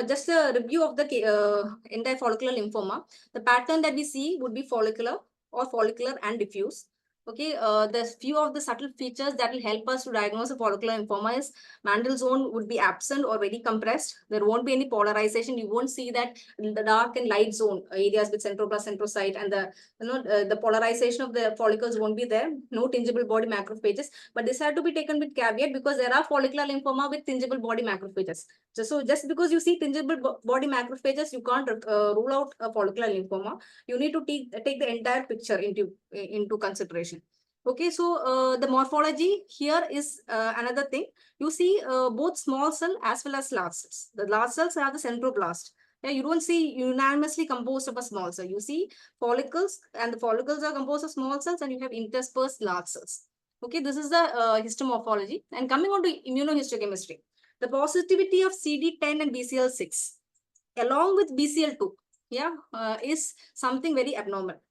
just a review of the entire follicular lymphoma, the pattern that we see would be follicular or follicular and diffuse. Okay, the few of the subtle features that will help us to diagnose a follicular lymphoma is mantle zone would be absent or very compressed. There won't be any polarization. You won't see that in the dark and light zone areas with centroblast, centrocyte, and the polarization of the follicles won't be there. No tingible body macrophages, but this had to be taken with caveat because there are follicular lymphoma with tingible body macrophages. So just because you see tingible body macrophages, you can't rule out a follicular lymphoma. You need to take the entire picture into consideration. Okay, so the morphology here is another thing. You see both small cell as well as large cells. The large cells are the centroblast. Yeah, you don't see unanimously composed of a small cell. You see follicles, and the follicles are composed of small cells, and you have interspersed large cells. Okay, this is the histomorphology. And coming on to immunohistochemistry, the positivity of CD10 and BCL6 along with BCL2, yeah, is something very abnormal.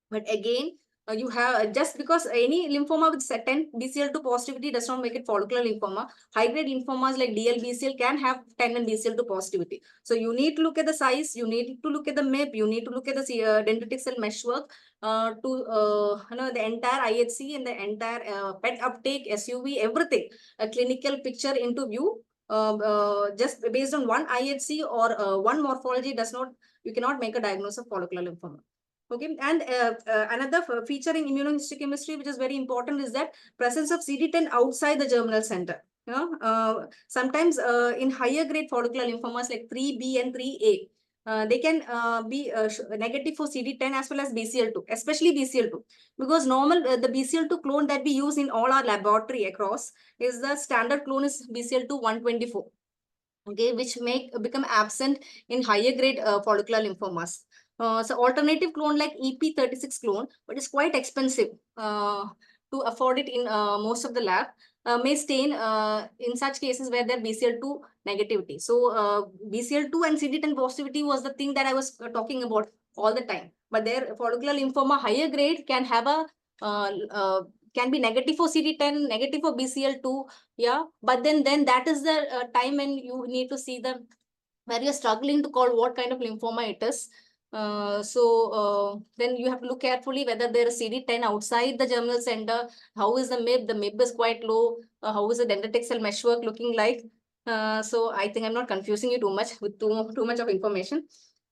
But again, you have just because any lymphoma with 10 BCL2 positivity does not make it follicular lymphoma. High-grade lymphomas like DLBCL can have 10 and BCL2 positivity. So you need to look at the size, you need to look at the MIP, you need to look at the dendritic cell meshwork the entire IHC and the entire PET uptake, SUV, everything, a clinical picture into view. Just based on one IHC or one morphology you cannot make a diagnosis of follicular lymphoma. Okay, and another feature in immunohistochemistry which is very important is that presence of CD10 outside the germinal center. You know, sometimes in higher grade follicular lymphomas like 3B and 3A, they can be negative for CD10 as well as BCL2, especially BCL2, because normal the BCL2 clone that we use in all our laboratory across is the standard clone is BCL2 124. Okay, which become absent in higher grade follicular lymphomas. So alternative clone like EP36 clone, but it's quite expensive to afford it in most of the lab, may stain in such cases where there BCL2 negativity. So BCL2 and CD10 positivity was the thing that I was talking about all the time. But their follicular lymphoma higher grade can have a can be negative for CD10, negative for BCL2, yeah. But then that is the time when you need to see the where you're struggling to call what kind of lymphoma it is. Then you have to look carefully whether there is CD10 outside the germinal center. How is the MIB? The MIB is quite low. How is the dendritic cell meshwork looking like? So I think I'm not confusing you too much with too much of information.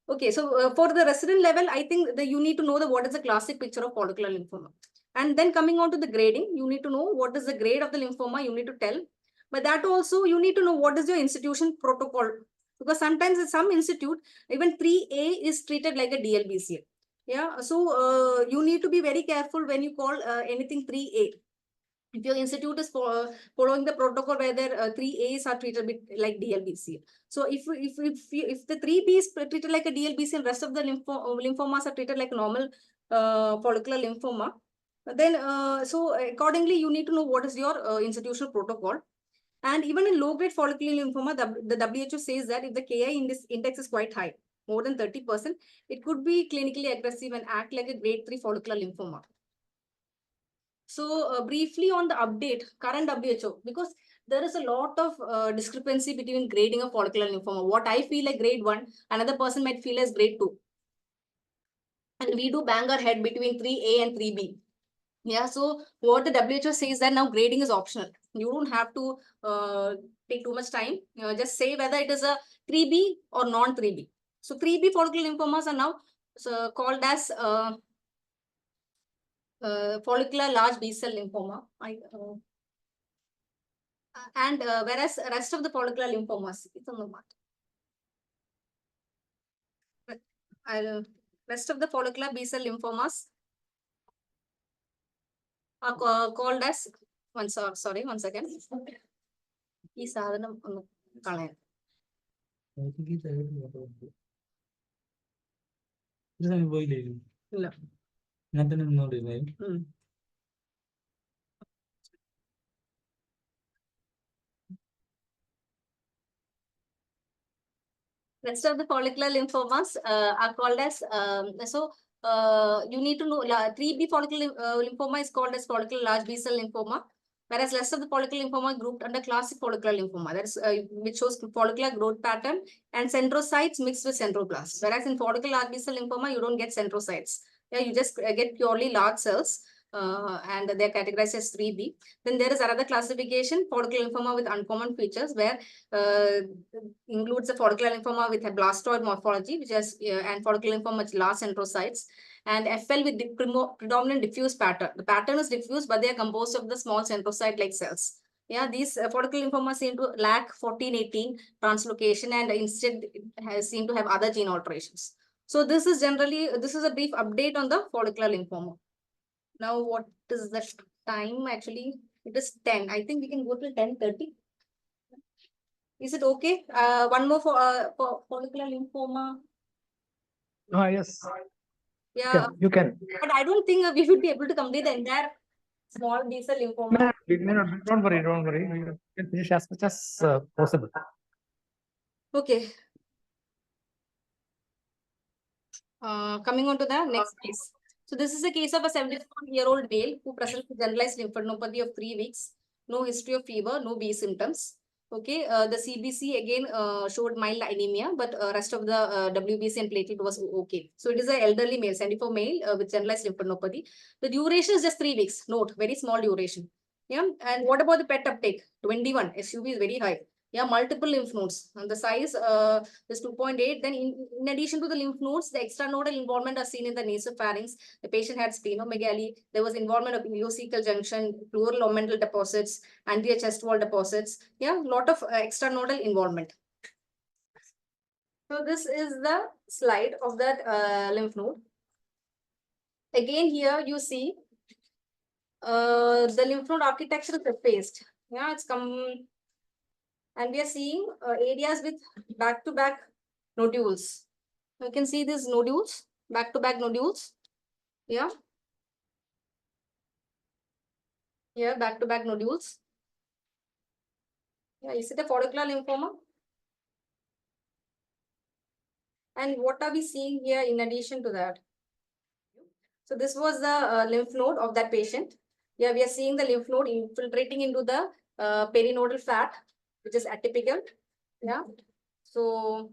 Okay, so for the resident level, I think that you need to know what is the classic picture of follicular lymphoma. And then coming on to the grading, you need to know what is the grade of the lymphoma, you need to tell. But that also, you need to know what is your institution protocol. Because sometimes in some institute, even 3A is treated like a DLBCL. Yeah, so you need to be very careful when you call anything 3A. If your institute is following the protocol where their 3As are treated like DLBCL. So if the 3B is treated like a DLBCL, rest of the lymphomas are treated like normal follicular lymphoma, then so accordingly you need to know what is your institutional protocol. And even in low-grade follicular lymphoma, the WHO says that if the Ki index is quite high, more than 30%, it could be clinically aggressive and act like a grade 3 follicular lymphoma. So briefly on the current WHO, because there is a lot of discrepancy between grading of follicular lymphoma. What I feel like grade 1, another person might feel as grade 2. And we do bang our head between 3A and 3B. Yeah, so what the WHO says that now grading is optional. You don't have to take too much time. Just say whether it is a 3B or non-3B. So 3B follicular lymphomas are now called as follicular large B-cell lymphoma. Whereas rest of the follicular lymphomas, it's on the mark. Rest of the follicular B-cell lymphomas are called as one second. ഈ സാധനം ഒന്ന് കളയാൻ ഇല്ല Rest of the follicular lymphomas are called as you need to know 3B follicular lymphoma is called as follicular large B-cell lymphoma, whereas rest of the follicular lymphoma grouped under classic follicular lymphoma, that's which shows follicular growth pattern and centrocytes mixed with centroblasts. Whereas in follicular large B-cell lymphoma, you don't get centrocytes. Yeah, you just get purely large cells. and they're categorized as 3B. Then there is another classification, follicular lymphoma with uncommon features, where includes the follicular lymphoma with a blastoid morphology, which has and follicular lymphoma with large centrocytes, and FL with the predominant diffuse pattern. The pattern is diffuse, but they are composed of the small centrocyte-like cells. Yeah, these follicular lymphomas seem to lack 14-18 translocation, and instead seem to have other gene alterations. So this is a brief update on the follicular lymphoma. Now, what is the time actually? It is 10. I think we can go till 10:30. Is it okay? One more for follicular lymphoma. Yes. Yeah, You can. but I don't think we would be able to complete the entire small B-cell lymphoma. No, don't worry, don't worry. We can finish as much as possible. Okay. Coming on to the next case. So this is a case of a 74-year-old male who presents with generalized lymphadenopathy of 3 weeks, no history of fever, no B symptoms. Okay, the CBC again showed mild anemia, but rest of the WBC and platelet was okay. So it is an elderly male, 74 male with generalized lymphadenopathy. The duration is just 3 weeks. Note, very small duration. Yeah, and what about the PET uptake? 21. SUV is very high. Yeah, multiple lymph nodes, and the size is 2.8. Then in addition to the lymph nodes, the extranodal involvement are seen in the nasopharynx. The patient had splenomegaly. There was involvement of ileocecal junction, pleural omental deposits, anterior chest wall deposits. Yeah, lot of extranodal involvement. So this is the slide of that lymph node. Again, here you see the lymph node architecture is effaced. Yeah, it's come. And we are seeing areas with back-to-back nodules. You can see these nodules, back-to-back nodules. Yeah. Here, back-to-back nodules. Yeah, is it a follicular lymphoma? And what are we seeing here in addition to that? So this was the lymph node of that patient. Yeah, we are seeing the lymph node infiltrating into the perinodal fat, which is atypical. Yeah. So,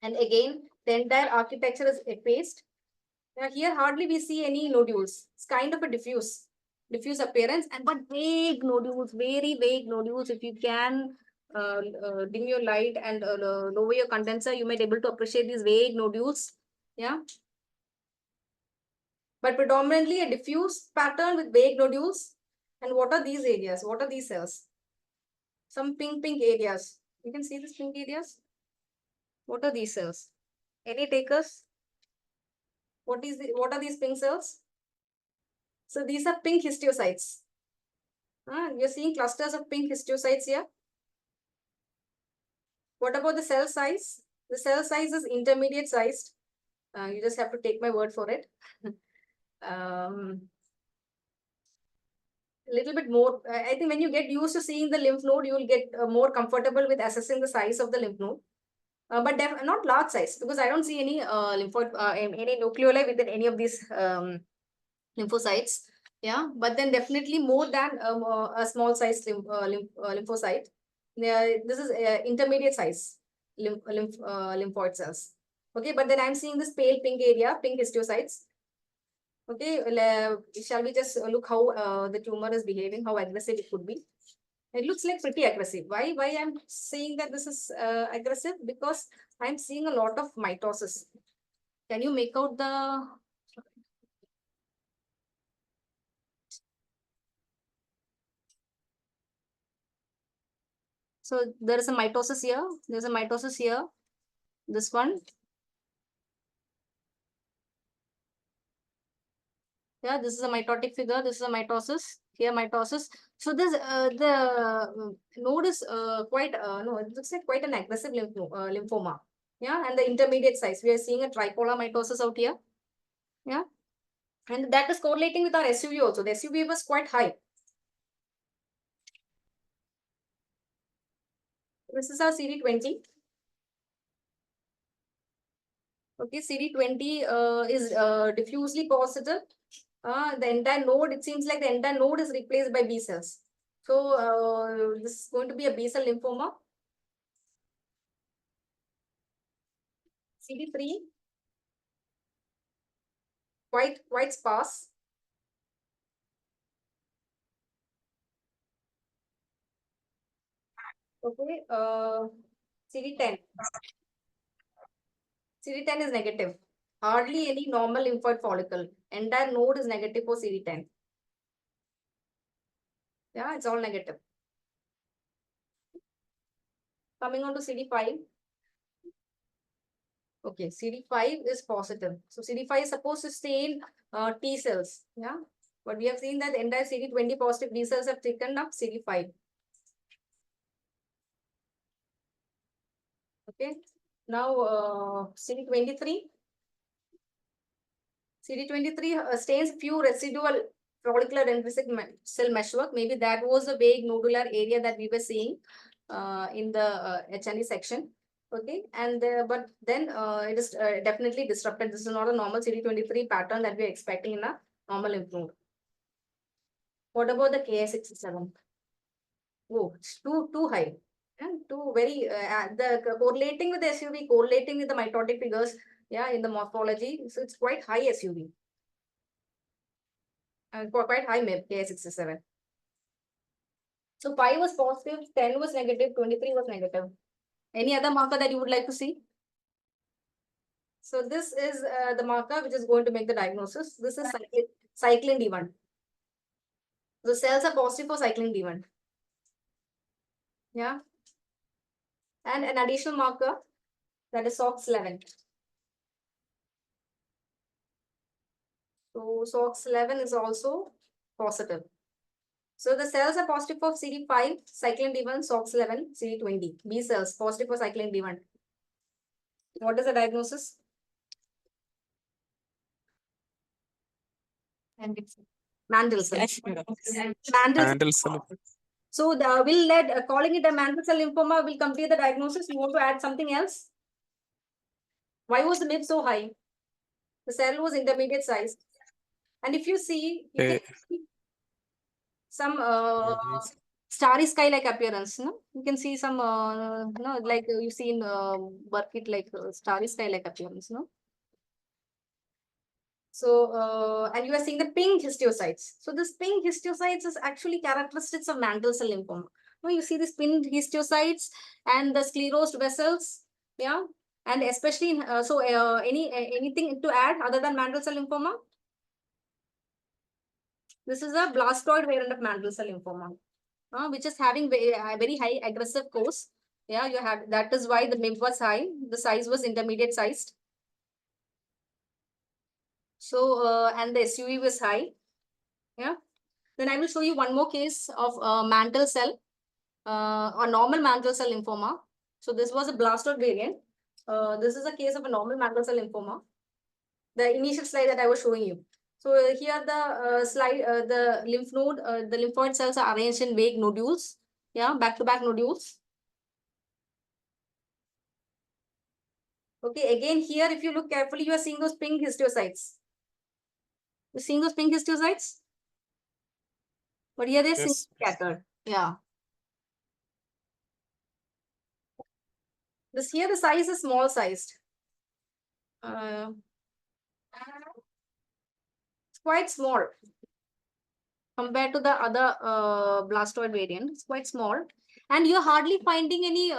and again, the entire architecture is effaced. Now here hardly we see any nodules. It's kind of a diffuse appearance, and but vague nodules, very vague nodules. If you can dim your light and lower your condenser, you might be able to appreciate these vague nodules. Yeah. But predominantly a diffuse pattern with vague nodules. And what are these areas? What are these cells? Some pink areas. You can see these pink areas. What are these cells? Any takers? What are these pink cells? So these are pink histiocytes. You're seeing clusters of pink histiocytes here. What about the cell size? The cell size is intermediate sized. You just have to take my word for it. A little bit more. I think when you get used to seeing the lymph node, you will get more comfortable with assessing the size of the lymph node. But not large size, because I don't see any lymphoid, any nucleoli within any of these lymphocytes. Yeah, but then definitely more than a small size lymphocyte. Yeah, this is intermediate size lymphoid cells. Okay, but then I'm seeing this pale pink area, pink histiocytes. Okay, shall we just look how the tumor is behaving, how aggressive it could be? It looks like pretty aggressive. Why I'm saying that this is aggressive? Because I'm seeing a lot of mitosis. Can you make out the... So there is a mitosis here. There's a mitosis here. This one. Yeah, this is a mitotic figure. This is a mitosis. Here, mitosis. So this the node is quite no, it looks like quite an aggressive lymphoma. Yeah, and the intermediate size. We are seeing a tripolar mitosis out here. Yeah, and that is correlating with our SUV also. The SUV was quite high. This is our CD20. Okay, CD20 is diffusely positive. The entire node, it seems like the entire node is replaced by B cells. So this is going to be a B cell lymphoma. CD3, quite sparse. Okay, CD10. CD10 is negative. Hardly any normal lymphoid follicle. Entire node is negative for CD10. Yeah, it's all negative. Coming on to CD5. Okay, CD5 is positive. So CD5 is supposed to stay in T cells. Yeah, but we have seen that the entire CD20 positive B cells have taken up CD5. Okay, now CD23. CD23 stains few residual follicular dendritic cell meshwork. Maybe that was the vague nodular area that we were seeing in the H&E section. Okay, and but then it is definitely disrupted. This is not a normal CD23 pattern that we are expecting in a normal lymph node. What about the Ki67? Oh, it's too high. And too very the correlating with the SUV, correlating with the mitotic figures, yeah, in the morphology. So it's quite high SUV. And quite high MIP, Ki67. So 5 was positive, 10 was negative, 23 was negative. Any other marker that you would like to see? So this is the marker which is going to make the diagnosis. This is cyclin D1. The cells are positive for cyclin D1. Yeah. And an additional marker, that is SOX11. So SOX11 is also positive. So the cells are positive for CD5, cyclin D1, SOX11, CD20. B cells positive for cyclin D1. What is the diagnosis? Mantle cell. Mantle cell. So will let calling it a mantle cell lymphoma will complete the diagnosis. You want to add something else? Why was the MIP so high? The cell was intermediate size. And if you see, you can see some starry sky like appearance. No, you can see some no, like you see in Burkitt like starry sky like appearance. No. So, and you are seeing the pink histiocytes. So this pink histiocytes is actually characteristics of mantle cell lymphoma. No, you see these pink histiocytes and the sclerosed vessels. Yeah. And especially, in, anything to add other than mantle cell lymphoma? This is a blastoid variant of mantle cell lymphoma, which is having very high aggressive course. Yeah, you have, that is why the MIP was high. The size was intermediate sized. So, and the SUV was high. Yeah. Then I will show you one more case of mantle cell, or normal mantle cell lymphoma. So this was a blastoid variant. This is a case of a normal mantle cell lymphoma. The initial slide that I was showing you. So here the slide, the lymph node, the lymphoid cells are arranged in vague nodules. Yeah, back-to-back nodules. Okay, again here, if you look carefully, you are seeing those pink histiocytes. You're seeing those pink histiocytes? But here they're scattered. Yeah. This here, the size is small sized. It's quite small compared to the other blastoid variant. It's quite small. And you're hardly finding any,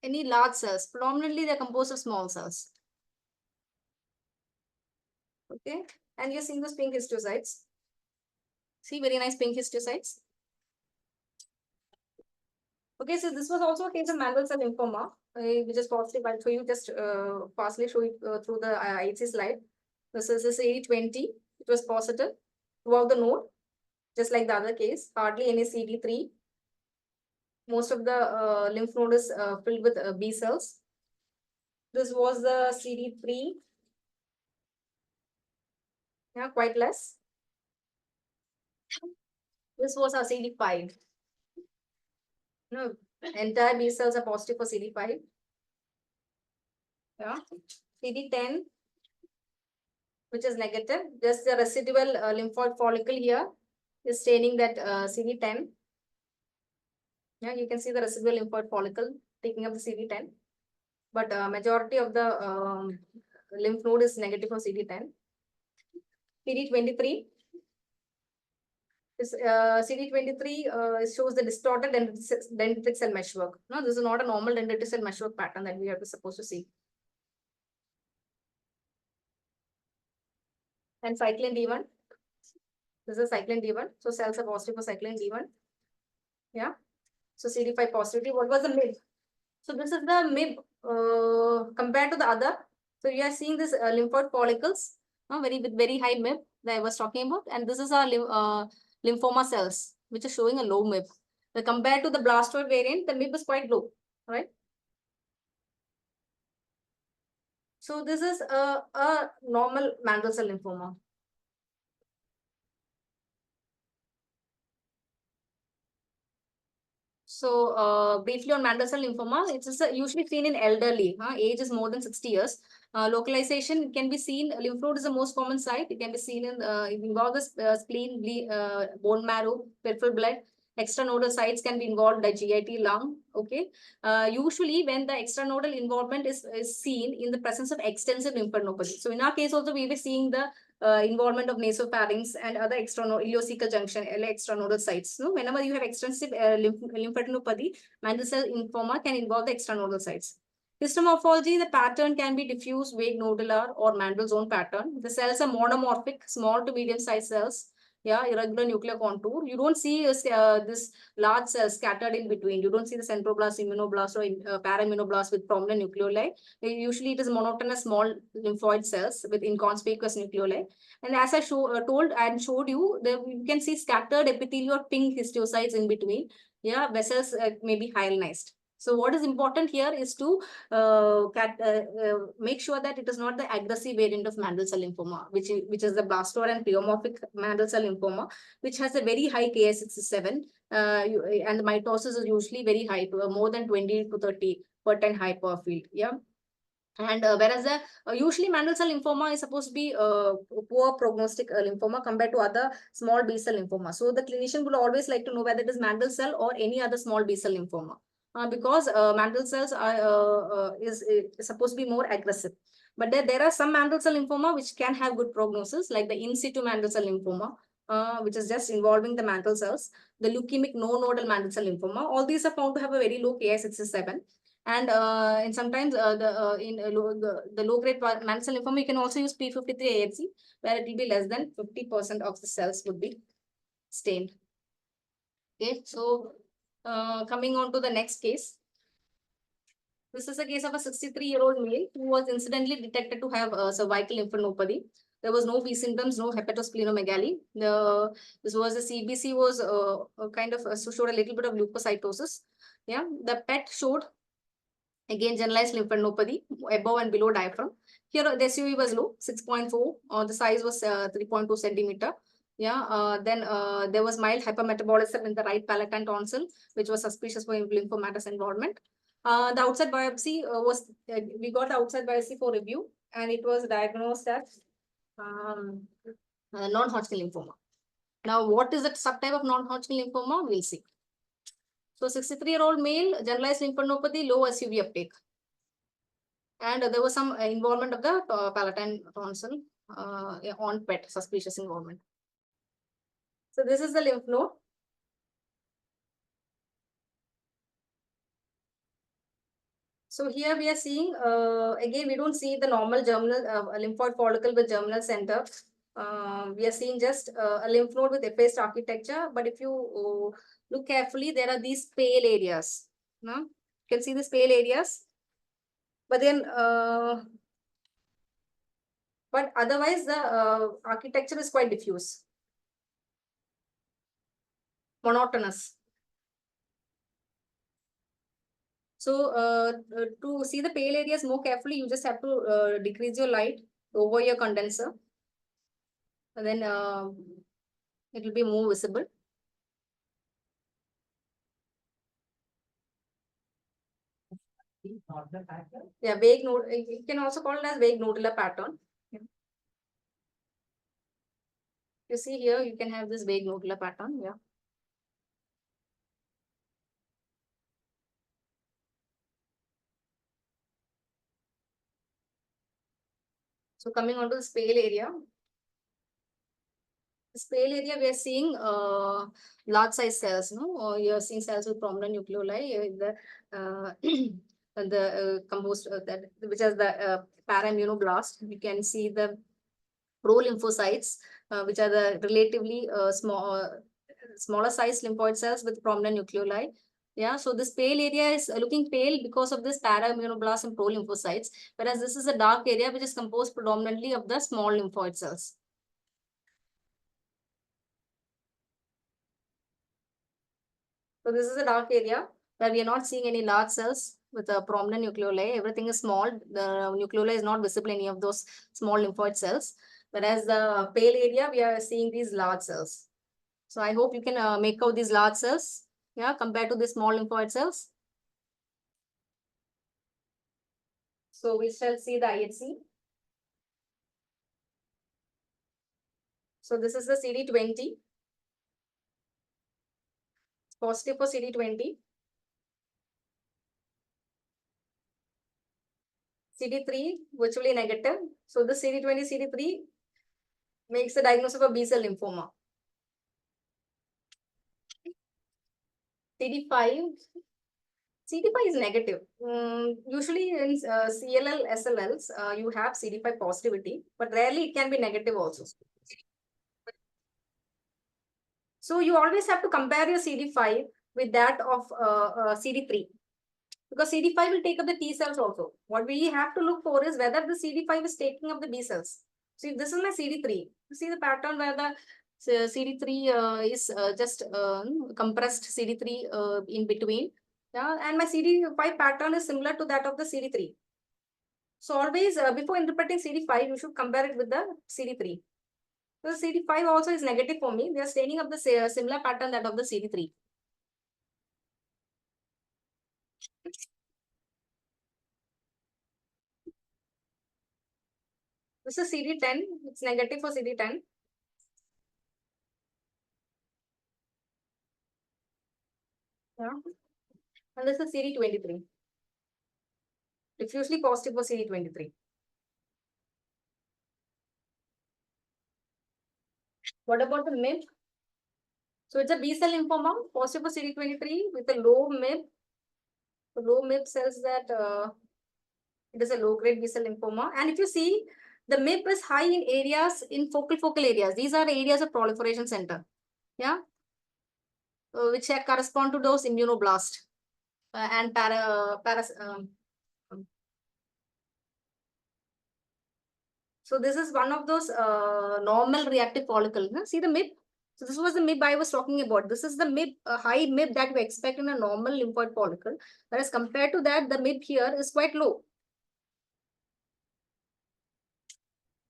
any large cells. Predominantly, they're composed of small cells. Okay. And you're seeing those pink histiocytes. See, very nice pink histiocytes. Okay, so this was also a case of mantle cell lymphoma, which is positive. I'll show you just partially show it through the IHC slide. This is CD20. It was positive throughout the node, just like the other case. Hardly any CD3. Most of the lymph node is filled with B cells. This was the CD3. Yeah, quite less. This was our CD5. No, entire B cells are positive for CD5. Yeah, CD10, which is negative. Just the residual lymphoid follicle here is staining that CD10. Yeah, you can see the residual lymphoid follicle taking up the CD10. But majority of the lymph node is negative for CD10. CD23. This CD23 shows the distorted dendritic cell meshwork. No, this is not a normal dendritic cell meshwork pattern that we are supposed to see. And cyclin D1. This is cyclin D1. So cells are positive for cyclin D1. Yeah. So CD5 positivity. What was the MIB? So this is the MIB compared to the other. So you are seeing this lymphoid follicles, with very high MIB that I was talking about, and this is our lymphoma cells, which is showing a low MIB. But compared to the blastoid variant, the MIB is quite low, right? So this is a normal mantle cell lymphoma. So briefly on mantle cell lymphoma, it is usually seen in elderly. Age is more than 60 years. Localization can be seen. Lymph node is the most common site. It can be seen in it involves the spleen, bone marrow, peripheral blood. Extranodal sites can be involved by GIT, lung. Okay. Usually, when the extranodal involvement is seen in the presence of extensive lymphadenopathy. So in our case, also we were seeing the involvement of nasopharynx and other external ileocecal junction, extranodal sites. So whenever you have extensive lymphadenopathy, mantle cell lymphoma can involve the extranodal sites. Histomorphology, the pattern can be diffuse, vague nodular, or mantle zone pattern. The cells are monomorphic, small to medium sized cells. Yeah, irregular nuclear contour. You don't see this large cells scattered in between. You don't see the centroblast, immunoblast, or paraimmunoblast with prominent nucleoli. Usually, it is monotonous small lymphoid cells with inconspicuous nucleoli. And as I told and showed you, you can see scattered epithelial pink histiocytes in between. Yeah, vessels may be hyalinized. So what is important here is to make sure that it is not the aggressive variant of mantle cell lymphoma, which is the blastoid and pleomorphic mantle cell lymphoma, which has a very high Ki67, and the mitosis is usually very high, more than 20 to 30 per 10 high per field. Yeah. And whereas the usually mantle cell lymphoma is supposed to be poor prognostic lymphoma compared to other small B cell lymphoma. So the clinician will always like to know whether it is mantle cell or any other small B cell lymphoma. Because mantle cells is supposed to be more aggressive. But there are some mantle cell lymphoma which can have good prognosis, like the in situ mantle cell lymphoma, which is just involving the mantle cells, the leukemic no-nodal mantle cell lymphoma. All these are found to have a very low Ki67. And sometimes the low grade mantle cell lymphoma, you can also use P53 AFC, where it will be less than 50% of the cells would be stained. Okay, so coming on to the next case. This is a case of a 63-year-old male who was incidentally detected to have cervical lymphadenopathy. There was no B symptoms, no hepatosplenomegaly. This was a CBC was kind of showed a little bit of leukocytosis. Yeah, the PET showed again generalized lymphadenopathy above and below diaphragm. Here the SUV was low, 6.4. The size was 3.2 centimeter. Yeah. Then there was mild hypermetabolism in the right palatine tonsil, which was suspicious for lymphomatous involvement. The outside biopsy we got the outside biopsy for review, and it was diagnosed as non-Hodgkin lymphoma. Now, what is the subtype of non-Hodgkin lymphoma? We'll see. So 63-year-old male, generalized lymphadenopathy, low SUV uptake. And there was some involvement of the palatine tonsil on PET, suspicious involvement. So this is the lymph node. So here we are seeing, again, we don't see the normal germinal lymphoid follicle with germinal center. We are seeing just a lymph node with effaced architecture. But if you look carefully, there are these pale areas. No? You can see these pale areas. But then, but otherwise, the architecture is quite diffuse, monotonous. So to see the pale areas more carefully, you just have to decrease your light over your condenser. And then it will be more visible. Yeah, vague node. You can also call it as vague nodular pattern. You see here, you can have this vague nodular pattern. Yeah. So coming on to this pale area. This pale area, we are seeing large size cells. No, you are seeing cells with prominent nucleoli in the composed that which is the para-immunoblast. We can see the pro-lymphocytes, which are the relatively smaller size lymphoid cells with prominent nucleoli. Yeah, so this pale area is looking pale because of this para-immunoblasts and pro-lymphocytes, whereas this is a dark area which is composed predominantly of the small lymphoid cells. So this is a dark area where we are not seeing any large cells with a prominent nucleoli. Everything is small. The nucleoli is not visible in any of those small lymphoid cells. Whereas the pale area, we are seeing these large cells. So I hope you can make out these large cells, yeah, compared to the small lymphoid cells. So we shall see the IHC. So this is the CD20. Positive for CD20. CD3 virtually negative. So the CD20, CD3 makes the diagnosis of a B-cell lymphoma. CD5 is negative. Usually in CLL, SLLs, you have CD5 positivity, but rarely it can be negative also. So you always have to compare your CD5 with that of CD3. Because CD5 will take up the T cells also. What we have to look for is whether the CD5 is taking up the B cells. So if this is my CD3, you see the pattern where the CD3 is just compressed CD3 in between. Yeah, and my CD5 pattern is similar to that of the CD3. So always before interpreting CD5, you should compare it with the CD3. So the CD5 also is negative for me. They are staining up the similar pattern that of the CD3. This is CD10. It's negative for CD10. Yeah. And this is CD23. Diffusely positive for CD23. What about the MIB? So it's a B-cell lymphoma, positive for CD23 with a low MIB. The low MIB says that it is a low-grade B-cell lymphoma. And if you see, the MIB is high in areas, in focal areas. These are areas of proliferation center. Yeah. Which correspond to those immunoblasts and so this is one of those normal reactive follicle. See the MIB? So this was the MIB I was talking about. This is the MIB, high MIB that we expect in a normal lymphoid follicle. Whereas compared to that, the MIB here is quite low.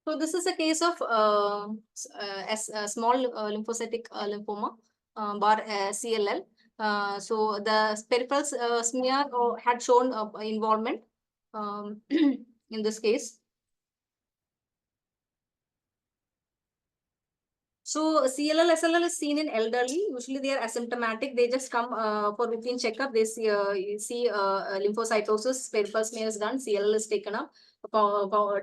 So this is a case of small lymphocytic lymphoma, bar CLL. So the peripheral smear had shown involvement in this case. So CLL, SLL is seen in elderly. Usually they are asymptomatic. They just come for routine checkup. They see lymphocytosis, peripheral smear is done, CLL is taken up,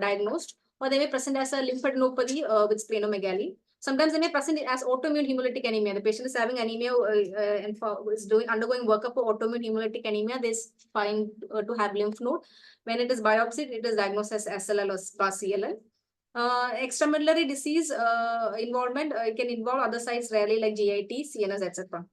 diagnosed. Or they may present as a lymphadenopathy with splenomegaly. Sometimes they may present as autoimmune hemolytic anemia. The patient is having anemia and is undergoing workup for autoimmune hemolytic anemia. They find to have lymph node. When it is biopsied, it is diagnosed as SLL or CLL. Extramedullary disease involvement can involve other sites rarely like GIT, CNS, etc.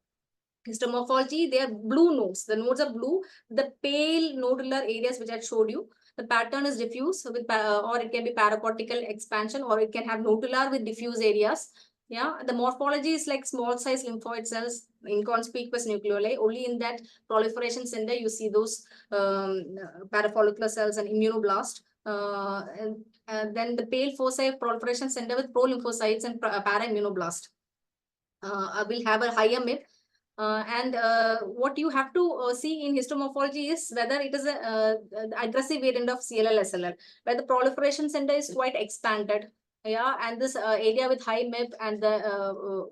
Histomorphology, they are blue nodes. The nodes are blue. The pale nodular areas which I showed you, the pattern is diffuse with or it can be paracortical expansion or it can have nodular with diffuse areas. Yeah, the morphology is like small size lymphoid cells, inconspicuous nucleoli. Only in that proliferation center you see those parafollicular cells and immunoblast. And then the pale foci proliferation center with pro-lymphocytes and para-immunoblast will have a higher MIB. And what you have to see in histomorphology is whether it is a aggressive variant of CLL, SLL, where the proliferation center is quite expanded. Yeah, and this area with high MIB and the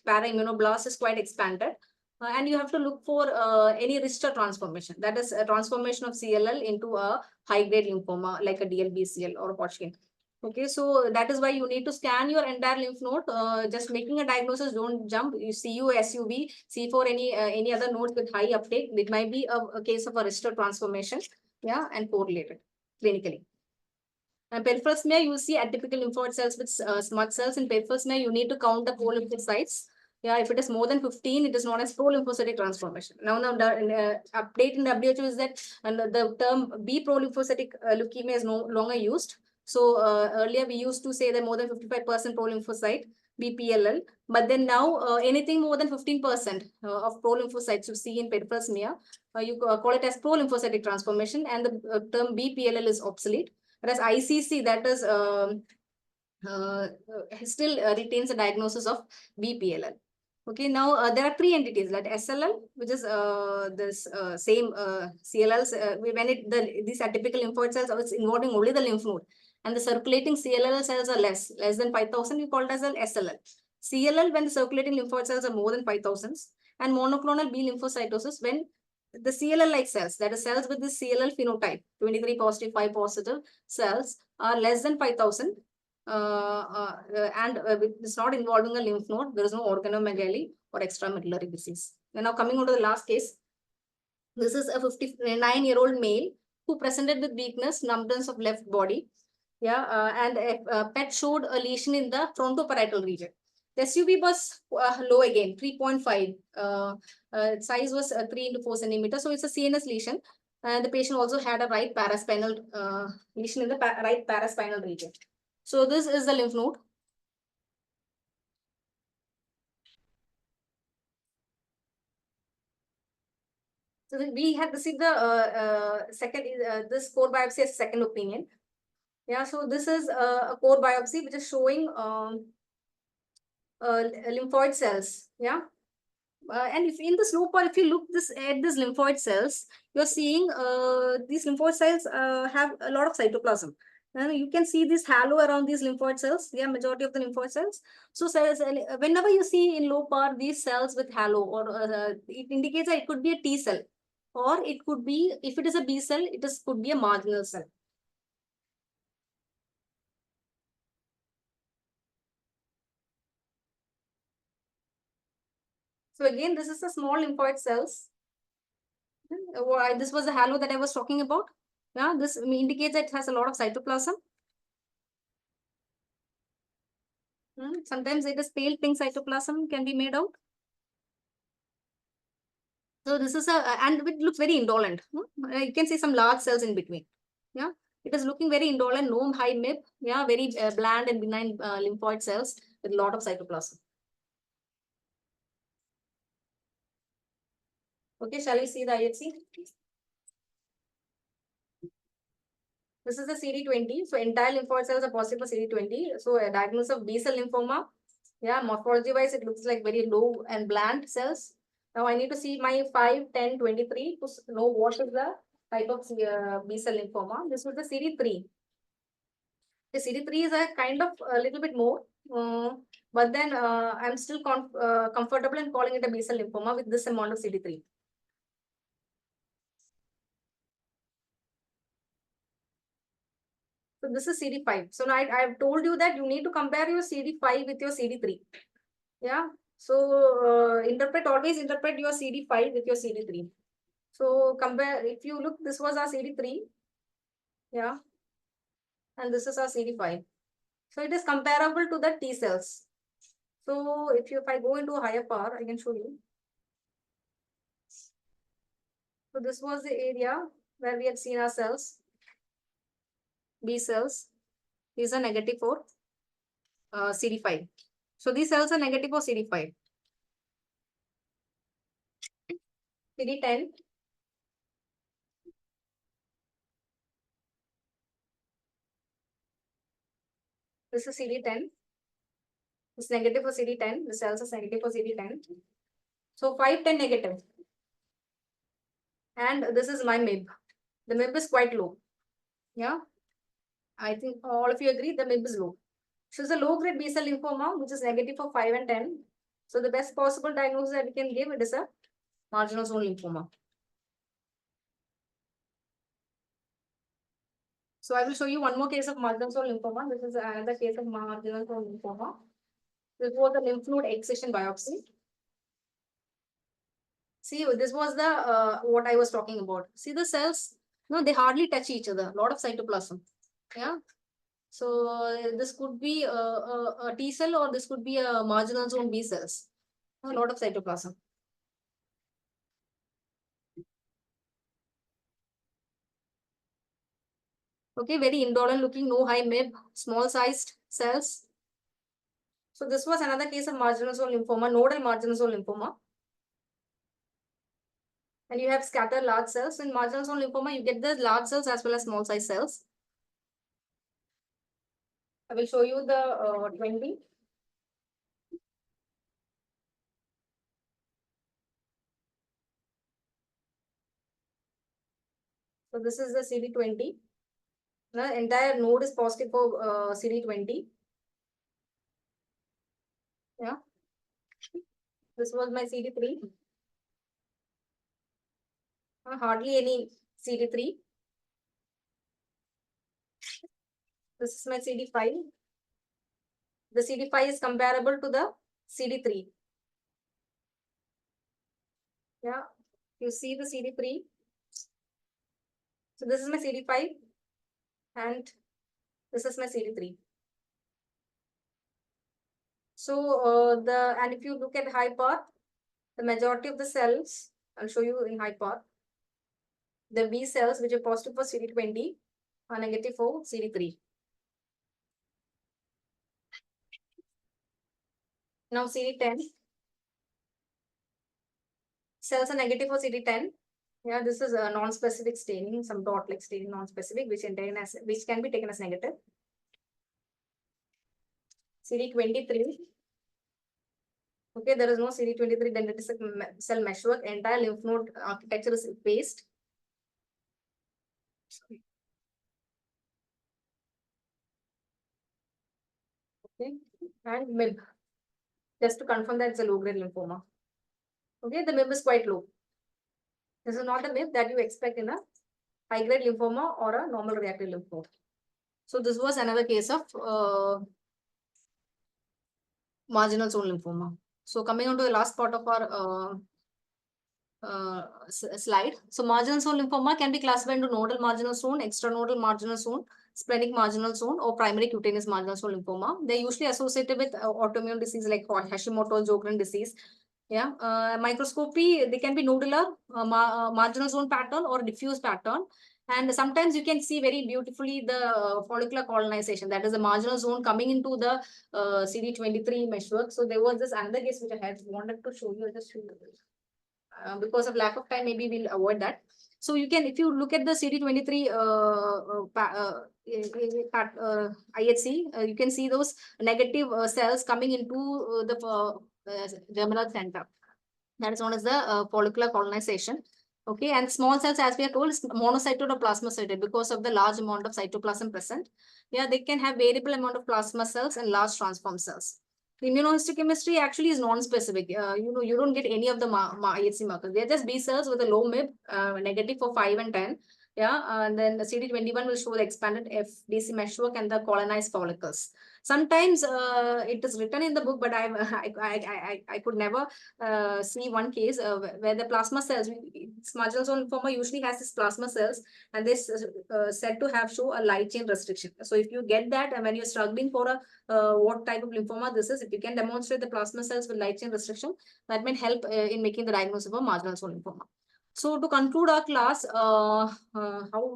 para-immunoblast is quite expanded. And you have to look for any Richter transformation. That is a transformation of CLL into a high-grade lymphoma like a DLBCL or Hodgkin. Okay, so that is why you need to scan your entire lymph node. Just making a diagnosis, don't jump. You CU, SUV, see for any other nodes with high uptake. It might be a case of a restored transformation, yeah, and correlated clinically. And peripheral smear, you see atypical lymphoid cells with smudge cells. In peripheral smear, you need to count the pro-lymphocytes. Yeah, if it is more than 15, it is known as pro-lymphocytic transformation. Now, the update in WHO is that the term B pro-lymphocytic leukemia is no longer used. So earlier we used to say that more than 55% pro-lymphocyte, BPLL. But then now anything more than 15% of pro-lymphocytes you see in peripheral smear, you call it as pro-lymphocytic transformation, and the term BPLL is obsolete. Whereas ICC, that is still retains a diagnosis of BPLL. Okay, now there are three entities like SLL, which is this same CLLs. When these atypical lymphoid cells, it's involving only the lymph node, and the circulating CLL cells are less than 5,000. We call it as an SLL. CLL, when the circulating lymphoid cells are more than 5,000, and monoclonal B lymphocytosis when the CLL-like cells, that is cells with this CLL phenotype, 23 positive, 5 positive cells are less than 5,000. And it's not involving a lymph node. There is no organomegaly or extramedullary disease. And now coming on to the last case. This is a 59-year-old male who presented with weakness, numbness of left body. Yeah, and a PET showed a lesion in the frontoparietal region. The SUV was low again, 3.5. Size was 3 into 4 centimeters. So it's a CNS lesion. And the patient also had a right paraspinal lesion in the right paraspinal region. So this is the lymph node. So we had received the second, this core biopsy as second opinion. Yeah, so this is a core biopsy which is showing lymphoid cells. Yeah. And if in the slope, or if you look at these lymphoid cells, you're seeing these lymphoid cells have a lot of cytoplasm. And you can see this halo around these lymphoid cells. Yeah, majority of the lymphoid cells. So cells, whenever you see in low power these cells with halo, or it indicates that it could be a T cell, or it could be, if it is a B cell, could be a marginal cell. So again, this is the small lymphoid cells. This was the halo that I was talking about. Yeah, this indicates that it has a lot of cytoplasm. Sometimes it is pale pink cytoplasm can be made out. So this is and it looks very indolent. You can see some large cells in between. Yeah, it is looking very indolent, no high MIP. Yeah, very bland and benign lymphoid cells with a lot of cytoplasm. Okay, shall we see the IHC? This is the CD20. So entire lymphoid cells are positive for CD20. So a diagnosis of B cell lymphoma. Yeah, morphology wise, it looks like very low and bland cells. Now I need to see my 5, 10, 23 to know what is the type of B cell lymphoma. This was the CD3. The CD3 is a kind of a little bit more, but then I'm still comfortable in calling it a B cell lymphoma with this amount of CD3. So this is CD5. So now I've told you that you need to compare your CD5 with your CD3. Yeah. So always interpret your CD5 with your CD3. So compare, if you look, this was our CD3. Yeah. And this is our CD5. So it is comparable to the T cells. So if I go into a higher power, I can show you. So this was the area where we had seen our cells. B cells. These are negative for CD5. So these cells are negative for CD5. CD10. This is CD10. It's negative for CD10. The cells are negative for CD10. So 5, 10 negative. And this is my MIB. The MIB is quite low. Yeah. I think all of you agree the MIB is low. So it's a low-grade B cell lymphoma, which is negative for 5 and 10. So the best possible diagnosis that we can give it is a marginal zone lymphoma. So I will show you one more case of marginal zone lymphoma. This is another case of marginal zone lymphoma. This was the lymph node excision biopsy. See, this was the what I was talking about. See the cells, no, they hardly touch each other. A lot of cytoplasm. Yeah. So this could be a T cell or this could be a marginal zone B cells. A lot of cytoplasm. Okay, very indolent looking, no high MIB, small sized cells. So this was another case of marginal zone lymphoma, nodal marginal zone lymphoma. And you have scattered large cells. In marginal zone lymphoma, you get the large cells as well as small size cells. I will show you the 20. So this is the CD20. The entire node is positive for CD20. Yeah. This was my CD3. Hardly any CD3. This is my CD5. The CD5 is comparable to the CD3. Yeah. You see the CD3. So this is my CD5 and this is my CD3. So and if you look at high path, the majority of the cells, I'll show you in high path. The B cells which are positive for CD20 are negative for CD3. Now CD10. Cells are negative for CD10. Yeah, this is a non-specific staining, some dot-like staining, non-specific, which can be taken as negative. CD23. Okay, there is no CD23 dendritic cell meshwork. Entire lymph node architecture is paste. Okay, and MIB. Just to confirm that it's a low-grade lymphoma. Okay, the MIB is quite low. This is not a MIB that you expect in a high-grade lymphoma or a normal reactive lymphoma. So this was another case of marginal zone lymphoma. So coming on to the last part of our slide. So marginal zone lymphoma can be classified into nodal marginal zone, extranodal marginal zone, splenic marginal zone, or primary cutaneous marginal zone lymphoma. They're usually associated with autoimmune disease like Hashimoto's Sjogren disease. Yeah, microscopy, they can be nodular, marginal zone pattern or diffuse pattern. And sometimes you can see very beautifully the follicular colonization, that is the marginal zone coming into the CD23 meshwork. So there was this another case which I had wanted to show you. I'll just show you. Because of lack of time, maybe we'll avoid that. So you can, if you look at the CD23 IHC, you can see those negative cells coming into the germinal center. That is known as the follicular colonization. Okay, and small cells, as we are told, is monocytoid or plasmacytoid because of the large amount of cytoplasm present. Yeah, they can have variable amount of plasma cells and large transform cells. The immunohistochemistry actually is non-specific. You don't get any of the IHC markers. They're just B cells with a low MIB, negative for 5 and 10. Yeah, and then the CD21 will show the expanded FDC meshwork and the colonized follicles. Sometimes it is written in the book, but I could never see one case where the plasma cells, marginal zone lymphoma usually has this plasma cells, and this said to have show a light chain restriction. So if you get that, and when you're struggling for a what type of lymphoma this is, if you can demonstrate the plasma cells with light chain restriction, that may help in making the diagnosis of a marginal zone lymphoma. So to conclude our class, how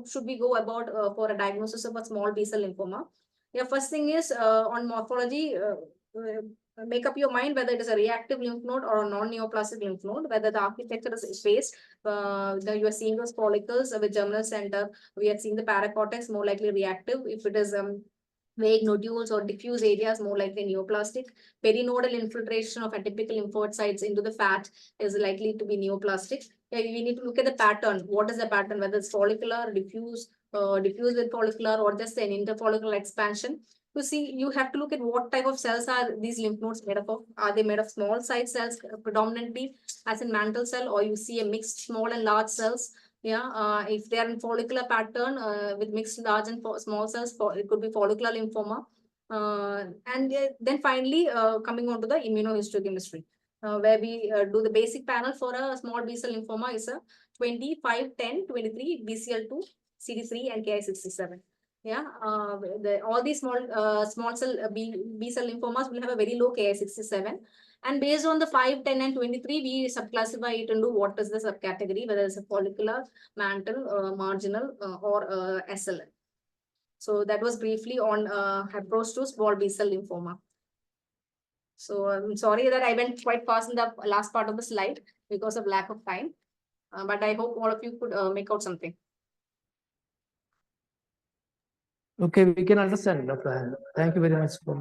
should we go about for a diagnosis of a small B cell lymphoma? Yeah, first thing is on morphology, make up your mind whether it is a reactive lymph node or a non-neoplastic lymph node, whether the architecture is spaced. You are seeing those follicles with germinal center. We are seeing the paracortex more likely reactive. If it is vague nodules or diffuse areas, more likely neoplastic. Perinodal infiltration of atypical lymphocytes into the fat is likely to be neoplastic. Yeah, we need to look at the pattern. What is the pattern? Whether it's follicular, diffuse with follicular, or just an interfollicular expansion. To see, you have to look at what type of cells are these lymph nodes made up of. Are they made of small size cells predominantly, as in mantle cell, or you see a mixed small and large cells? Yeah, if they are in follicular pattern with mixed large and small cells, it could be follicular lymphoma. And then finally, coming on to the immunohistochemistry, where we do the basic panel for a small B cell lymphoma is a 25, 10, 23, BCL2, CD3, and Ki67. Yeah, all these small cell B cell lymphomas will have a very low Ki67. And based on the 5, 10, and 23, we subclassify it into what is the subcategory, whether it's a follicular, mantle, marginal, or SLN. So that was briefly on approach to small B cell lymphoma. So I'm sorry that I went quite fast in the last part of the slide because of lack of time. But I hope all of you could make out something. Okay, we can understand, Dr. Thank you very much for